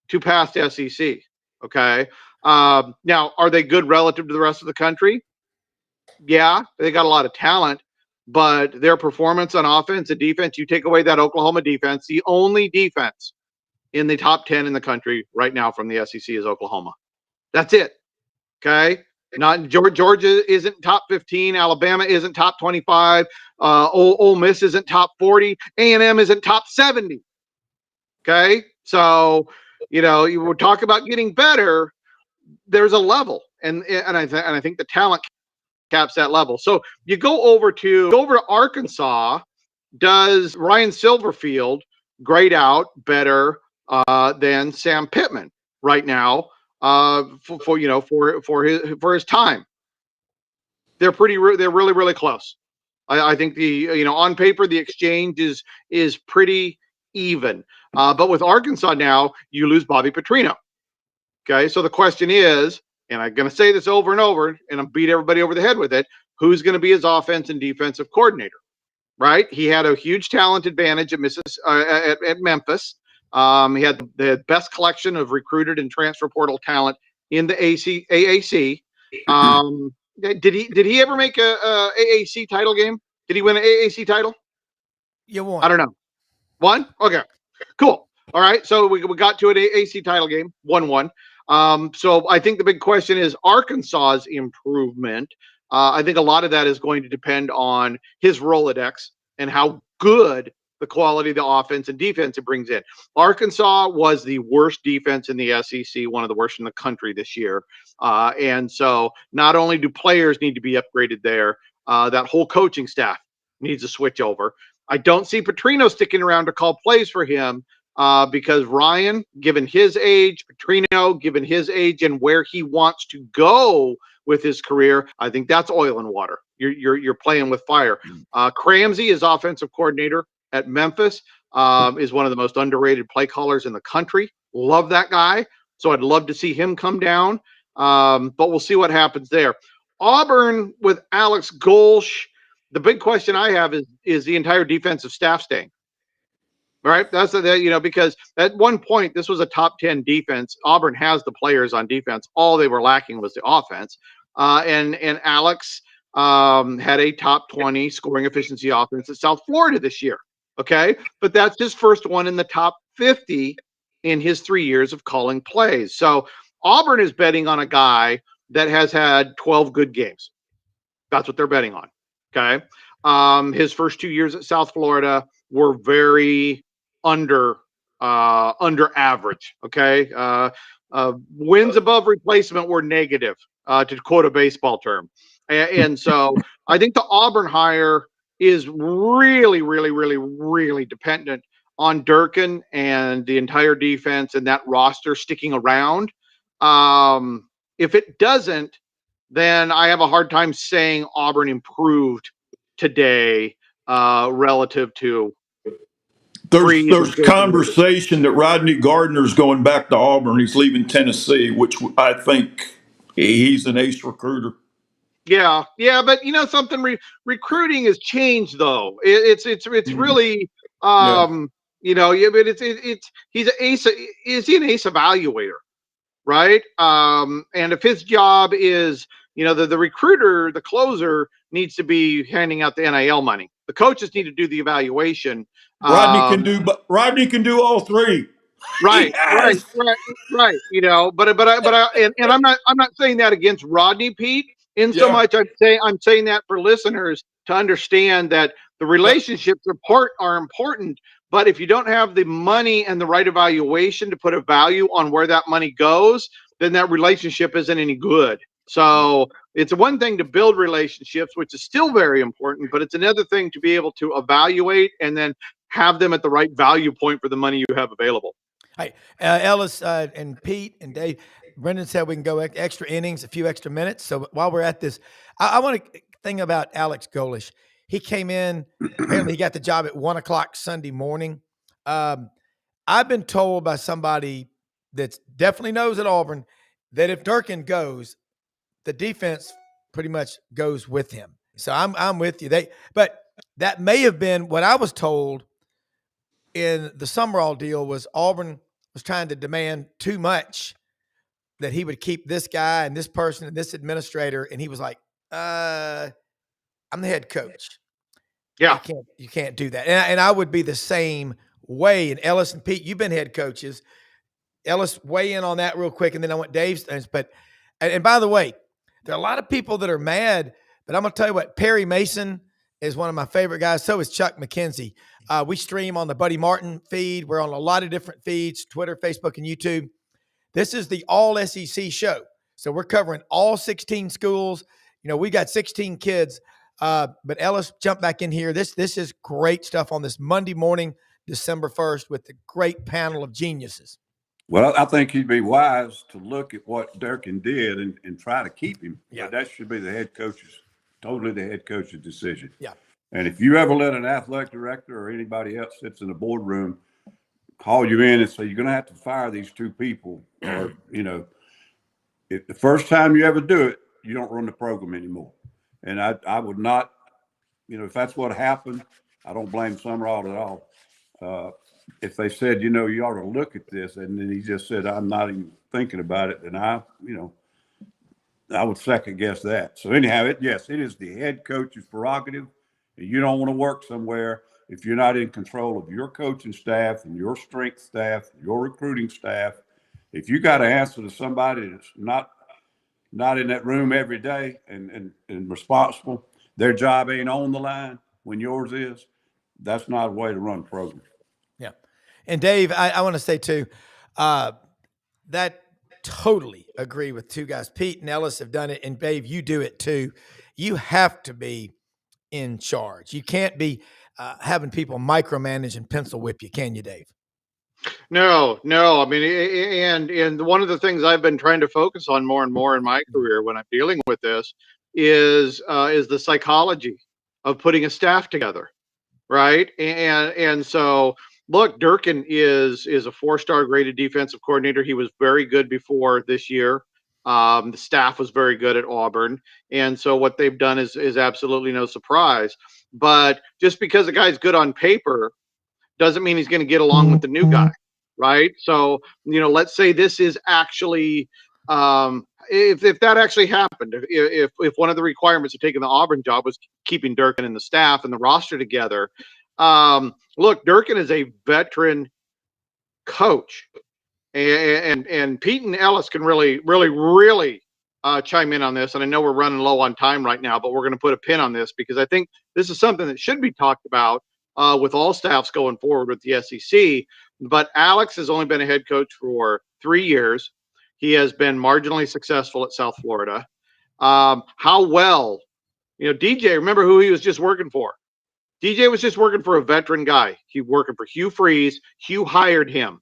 Speaker 6: to past SEC. Okay, now are they good relative to the rest of the country? Yeah, they got a lot of talent, but their performance on offense and defense, you take away that Oklahoma defense, the only defense in the top 10 in the country right now from the SEC is Oklahoma. That's it. Okay. Not Georgia isn't top 15. Alabama isn't top 25. Ole Miss isn't top 40. A&M isn't top 70. Okay. So, you were talking about getting better. There's a level, and I think the talent caps that level. So you go over to Arkansas. Does Ryan Silverfield grade out better than Sam Pittman right now for his time? They're really, really close. I think on paper, the exchange is pretty even. But with Arkansas now, you lose Bobby Petrino. Okay, so the question is, and I'm going to say this over and over, and I'm beat everybody over the head with it, who's going to be his offense and defensive coordinator? Right? He had a huge talent advantage at Memphis. He had the best collection of recruited and transfer portal talent in the AAC. Did he ever make a AAC title game? Did he win an AAC title?
Speaker 2: You won.
Speaker 6: I don't know. One? Okay. Cool. All right. So we got to an AAC title game, 1-1. So I think the big question is Arkansas's improvement. I think a lot of that is going to depend on his Rolodex and how good the quality of the offense and defense it brings in. Arkansas was the worst defense in the SEC, one of the worst in the country this year. And so not only do players need to be upgraded there, that whole coaching staff needs to switch over. I don't see Petrino sticking around to call plays for him because Ryan, given his age, Petrino, given his age and where he wants to go with his career, I think that's oil and water. You're playing with fire. Cramsey is offensive coordinator at Memphis, is one of the most underrated play callers in the country. Love that guy. So I'd love to see him come down. But we'll see what happens there. Auburn with Alex Golsh. The big question I have is the entire defensive staff staying? Right? That's because at one point this was a top 10 defense. Auburn has the players on defense. All they were lacking was the offense. And Alex had a top 20 scoring efficiency offense at South Florida this year. Okay, but that's his first one in the top 50 in his 3 years of calling plays. So Auburn is betting on a guy that has had 12 good games. That's what they're betting on. Okay. His first 2 years at South Florida were very under average. Okay. Wins above replacement were negative, to quote a baseball term. And so I think the Auburn hire is really, really, really, really dependent on Durkin and the entire defense and that roster sticking around. If it doesn't, then I have a hard time saying Auburn improved today relative to
Speaker 3: There's conversation that Rodney Gardner's going back to Auburn. He's leaving Tennessee, which I think he's an ace recruiter.
Speaker 6: Yeah, but something recruiting has changed though. It's really but he's an ace. Is he an ace evaluator? Right. And if his job is, the recruiter, the closer needs to be handing out the NIL money. The coaches need to do the evaluation.
Speaker 3: Rodney can do all three.
Speaker 6: Right.
Speaker 3: Yes.
Speaker 6: Right. And I'm not saying that against Rodney, Pete. So much I'm saying that for listeners to understand that the relationships are important. But if you don't have the money and the right evaluation to put a value on where that money goes, then that relationship isn't any good. So it's one thing to build relationships, which is still very important, but it's another thing to be able to evaluate and then have them at the right value point for the money you have available.
Speaker 2: Hey, Ellis and Pete and Dave, Brendan said we can go extra innings, a few extra minutes. So while we're at this, I want to think about Alex Golsh. He came in, apparently he got the job at 1:00 Sunday morning. I've been told by somebody that definitely knows at Auburn that if Durkin goes, the defense pretty much goes with him. So I'm with you. But that may have been what I was told in the Sumrall deal was Auburn was trying to demand too much, that he would keep this guy and this person and this administrator. And he was like, I'm the head coach.
Speaker 6: Yeah.
Speaker 2: You can't do that. And I would be the same way. And Ellis and Pete, you've been head coaches. Ellis, weigh in on that real quick. And then I want Dave's. But by the way, there are a lot of people that are mad, but I'm going to tell you what, Perry Mason is one of my favorite guys. So is Chuck McKenzie. We stream on the Buddy Martin feed. We're on a lot of different feeds, Twitter, Facebook, and YouTube. This is the all SEC show. So we're covering all 16 schools. We got 16 kids. But Ellis, jump back in here. This is great stuff on this Monday morning, December 1st, with the great panel of geniuses.
Speaker 4: Well, I think he'd be wise to look at what Durkin did and try to keep him.
Speaker 2: Yeah.
Speaker 4: But that should be totally the head coach's decision.
Speaker 2: Yeah.
Speaker 4: And if you ever let an athletic director or anybody else sits in the boardroom call you in and say, you're going to have to fire these two people, or, if the first time you ever do it, you don't run the program anymore. And I would not, if that's what happened, I don't blame Sumrall at all. If they said, you ought to look at this, and then he just said, I'm not even thinking about it, then I would second guess that. So anyhow, it is the head coach's prerogative. You don't want to work somewhere if you're not in control of your coaching staff and your strength staff, your recruiting staff. If you got to answer to somebody that's not in that room every day and responsible, their job ain't on the line when yours is, that's not a way to run a program.
Speaker 2: Yeah. And Dave, I want to say too, that totally agree with two guys. Pete and Ellis have done it, and Dave, you do it too. You have to be in charge. You can't be having people micromanage and pencil whip you, can you, Dave?
Speaker 6: No. I mean, and one of the things I've been trying to focus on more and more in my career when I'm dealing with this is the psychology of putting a staff together, right? And so, look, Durkin is a 4-star graded defensive coordinator. He was very good before this year. The staff was very good at Auburn, and so what they've done is absolutely no surprise. But just because a guy's good on paper doesn't mean he's going to get along with the new guy, right? So, let's say this is actually, if that actually happened, if one of the requirements of taking the Auburn job was keeping Durkin and the staff and the roster together, look, Durkin is a veteran coach, and Pete and Ellis can really chime in on this. And I know we're running low on time right now, but we're going to put a pin on this because I think this is something that should be talked about with all staffs going forward with the SEC. But Alex has only been a head coach for 3 years. He has been marginally successful at South Florida. How well, DJ, remember who he was just working for? DJ was just working for a veteran guy. He working for Hugh Freeze. Hugh hired him,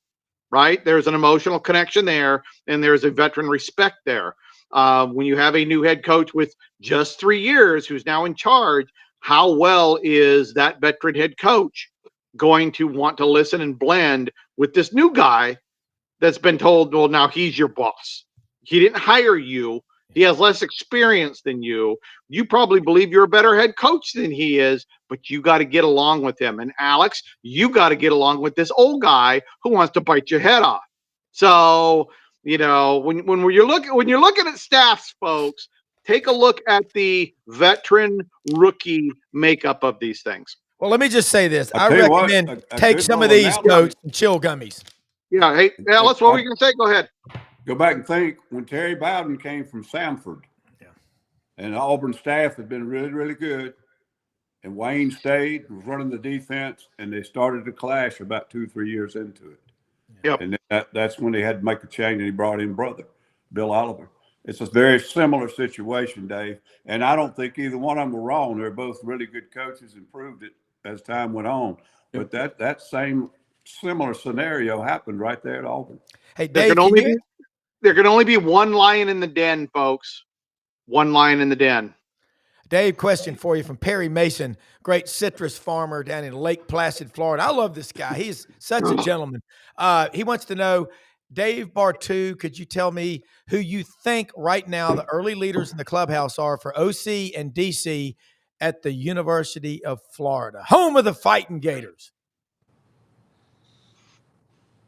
Speaker 6: right? There's an emotional connection there, and there's a veteran respect there. When you have a new head coach with just 3 years who's now in charge, how well is that veteran head coach going to want to listen and blend with this new guy that's been told, well, now he's your boss. He didn't hire you. He has less experience than you. You probably believe you're a better head coach than he is, but you got to get along with him. And Alex, you got to get along with this old guy who wants to bite your head off. So, when you're looking at staffs, folks, take a look at the veteran rookie makeup of these things.
Speaker 2: Well, let me just say this. I recommend take some of these, Coach, and chill gummies.
Speaker 6: Yeah. Hey, Ellis, what were you going to say? Go ahead.
Speaker 4: Go back and think when Terry Bowden came from Samford, and the Auburn staff had been really, really good, and Wayne stayed, was running the defense, and they started to clash about 2-3 years into it.
Speaker 6: Yep.
Speaker 4: And that's when they had to make a change, and he brought in brother, Bill Oliver. It's a very similar situation, Dave, and I don't think either one of them were wrong. They're both really good coaches and proved it as time went on. But that same similar scenario happened right there at Auburn.
Speaker 2: Hey, Dave,
Speaker 6: there can only be one lion in the den, folks. One lion in the den.
Speaker 2: Dave, question for you from Perry Mason, great citrus farmer down in Lake Placid, Florida. I love this guy. He's such a gentleman. He wants to know, Dave Bartoo, could you tell me who you think right now the early leaders in the clubhouse are for OC and DC at the University of Florida, home of the Fighting Gators?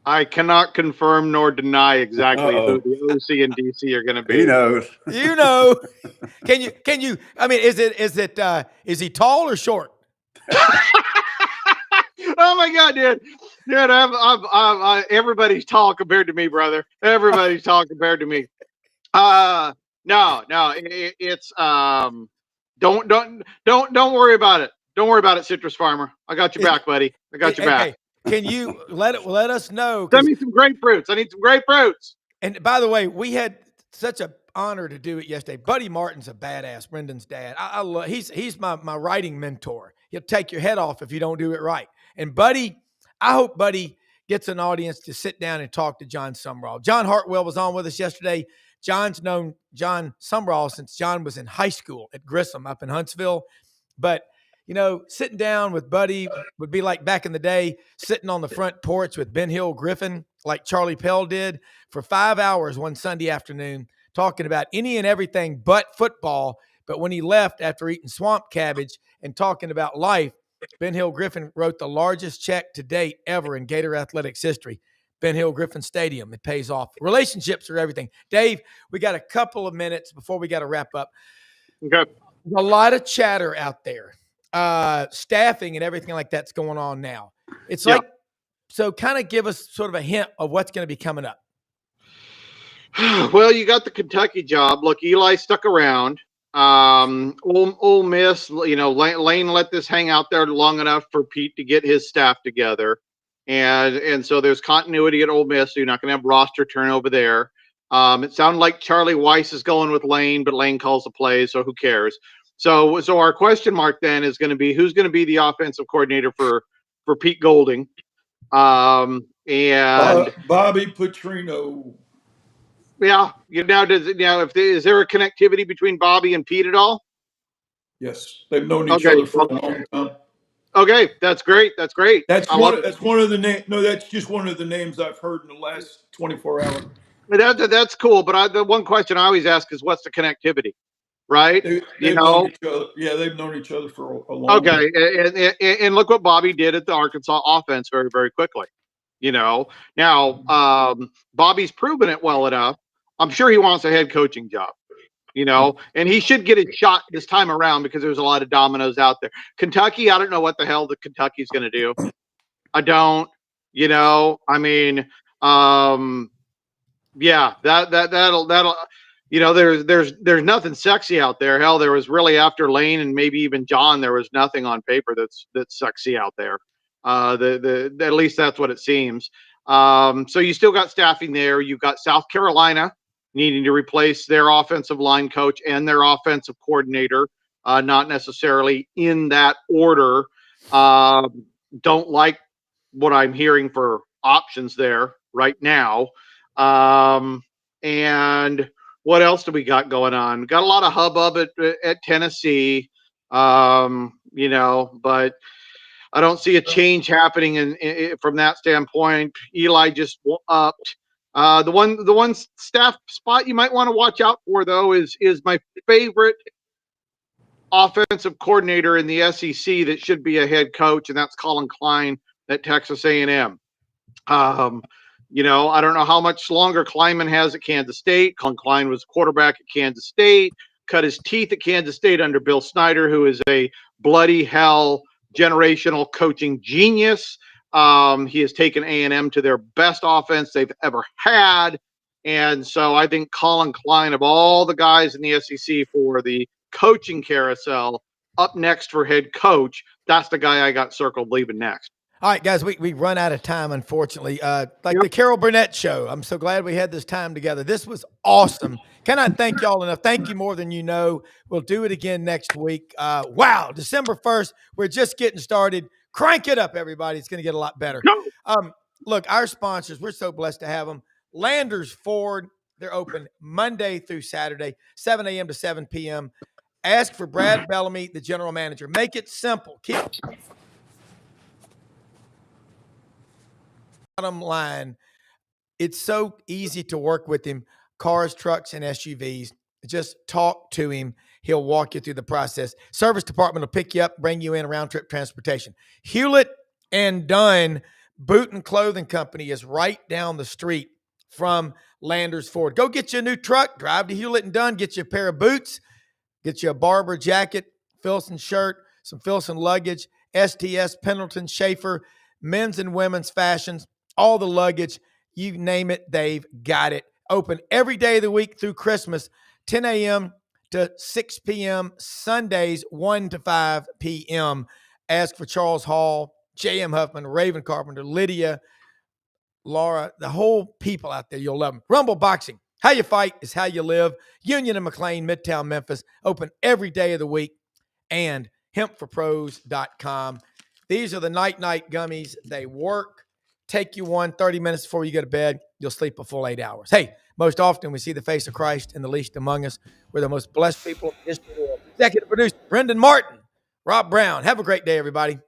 Speaker 6: I cannot confirm nor deny exactly who the OC and DC are going to be.
Speaker 4: He knows.
Speaker 2: You know. Can you? I mean, is he tall or short?
Speaker 6: Oh my God, dude! I'm everybody's tall compared to me, brother. Everybody's tall compared to me. No, it's don't worry about it. Don't worry about it, citrus farmer. I got your back, buddy. I got your back.
Speaker 2: Can you let us know?
Speaker 6: Send me some grapefruits. I need some grapefruits.
Speaker 2: And by the way, we had such an honor to do it yesterday. Buddy Martin's a badass. Brendan's dad. I love. He's my writing mentor. He'll take your head off if you don't do it right. And Buddy, I hope Buddy gets an audience to sit down and talk to John Sumrall. John Hartwell was on with us yesterday. John's known John Sumrall since John was in high school at Grissom up in Huntsville. But Sitting down with Buddy would be like back in the day, sitting on the front porch with Ben Hill Griffin, like Charlie Pell did, for 5 hours one Sunday afternoon, talking about any and everything but football. But when he left after eating swamp cabbage and talking about life, Ben Hill Griffin wrote the largest check to date ever in Gator Athletics history. Ben Hill Griffin Stadium. It pays off. Relationships are everything. Dave, we got a couple of minutes before we got to wrap up.
Speaker 6: Okay.
Speaker 2: A lot of chatter out there. Staffing and everything like that's going on now. It's like, so kind of give us sort of a hint of what's going to be coming up.
Speaker 6: Well, you got the Kentucky job. Look, Eli stuck around. Ole Miss, Lane let this hang out there long enough for Pete to get his staff together. And so there's continuity at Ole Miss. So you're not going to have roster turnover there. It sounded like Charlie Weiss is going with Lane, but Lane calls the plays, so who cares? So our question mark then is going to be who's going to be the offensive coordinator for Pete Golding, and
Speaker 3: Bobby Petrino.
Speaker 6: Yeah, is there a connectivity between Bobby and Pete at all?
Speaker 3: Yes, they've known each other for a long time.
Speaker 6: Okay, that's great. That's
Speaker 3: one of the names. No, that's just one of the names I've heard in the last 24 hours.
Speaker 6: That's cool. But the one question I always ask is, what's the connectivity? Right?
Speaker 3: They've known each other. Yeah, they've known each other for a long time.
Speaker 6: Okay, and look what Bobby did at the Arkansas offense very, very quickly. Now Bobby's proven it well enough. I'm sure he wants a head coaching job. And he should get a shot this time around because there's a lot of dominoes out there. Kentucky, I don't know what the hell the Kentucky's going to do. I don't. That'll. There's nothing sexy out there. Hell, there was really after Lane and maybe even John, there was nothing on paper that's sexy out there. At least that's what it seems. So you still got staffing there. You've got South Carolina needing to replace their offensive line coach and their offensive coordinator, not necessarily in that order. Don't like what I'm hearing for options there right now. And what else do we got going on? Got a lot of hubbub at Tennessee, but I don't see a change happening in from that standpoint. Eli just upped. The one staff spot you might want to watch out for, though, is my favorite offensive coordinator in the SEC that should be a head coach, and that's Colin Klein at Texas A&M. I don't know how much longer Kleinman has at Kansas State. Colin Klein was quarterback at Kansas State, cut his teeth at Kansas State under Bill Snyder, who is a bloody hell generational coaching genius. He has taken A&M to their best offense they've ever had. And so I think Colin Klein, of all the guys in the SEC for the coaching carousel, up next for head coach, that's the guy I got circled leaving next.
Speaker 2: All right, guys, we run out of time, unfortunately. The Carol Burnett show. I'm so glad we had this time together. This was awesome. Cannot thank y'all enough. Thank you more than you know. We'll do it again next week. Wow, December 1st. We're just getting started. Crank it up, everybody. It's going to get a lot better. Look, our sponsors, we're so blessed to have them. Landers Ford, they're open Monday through Saturday, 7 a.m. to 7 p.m. Ask for Brad Bellamy, the general manager. Make it simple. Keep bottom line, it's so easy to work with him. Cars, trucks, and SUVs. Just talk to him. He'll walk you through the process. Service department will pick you up, bring you in round trip transportation. Hewlett and Dunn Boot and Clothing Company is right down the street from Landers Ford. Go get you a new truck, drive to Hewlett and Dunn, get you a pair of boots, get you a Barber jacket, Filson shirt, some Filson luggage, STS, Pendleton, Schaefer, men's and women's fashions, all the luggage, you name it, they've got it. Open every day of the week through Christmas, 10 a.m. to 6 p.m., Sundays, 1 to 5 p.m. Ask for Charles Hall, J.M. Huffman, Raven Carpenter, Lydia, Laura, the whole people out there. You'll love them. Rumble Boxing. How you fight is how you live. Union and McLean, Midtown Memphis. Open every day of the week. And hempforpros.com. These are the night gummies. They work. Take you 30 minutes before you go to bed. You'll sleep a full 8 hours. Hey, most often we see the face of Christ in the least among us. We're the most blessed people in the history of the world. Executive producer, Brendan Martin. Rob Brown. Have a great day, everybody.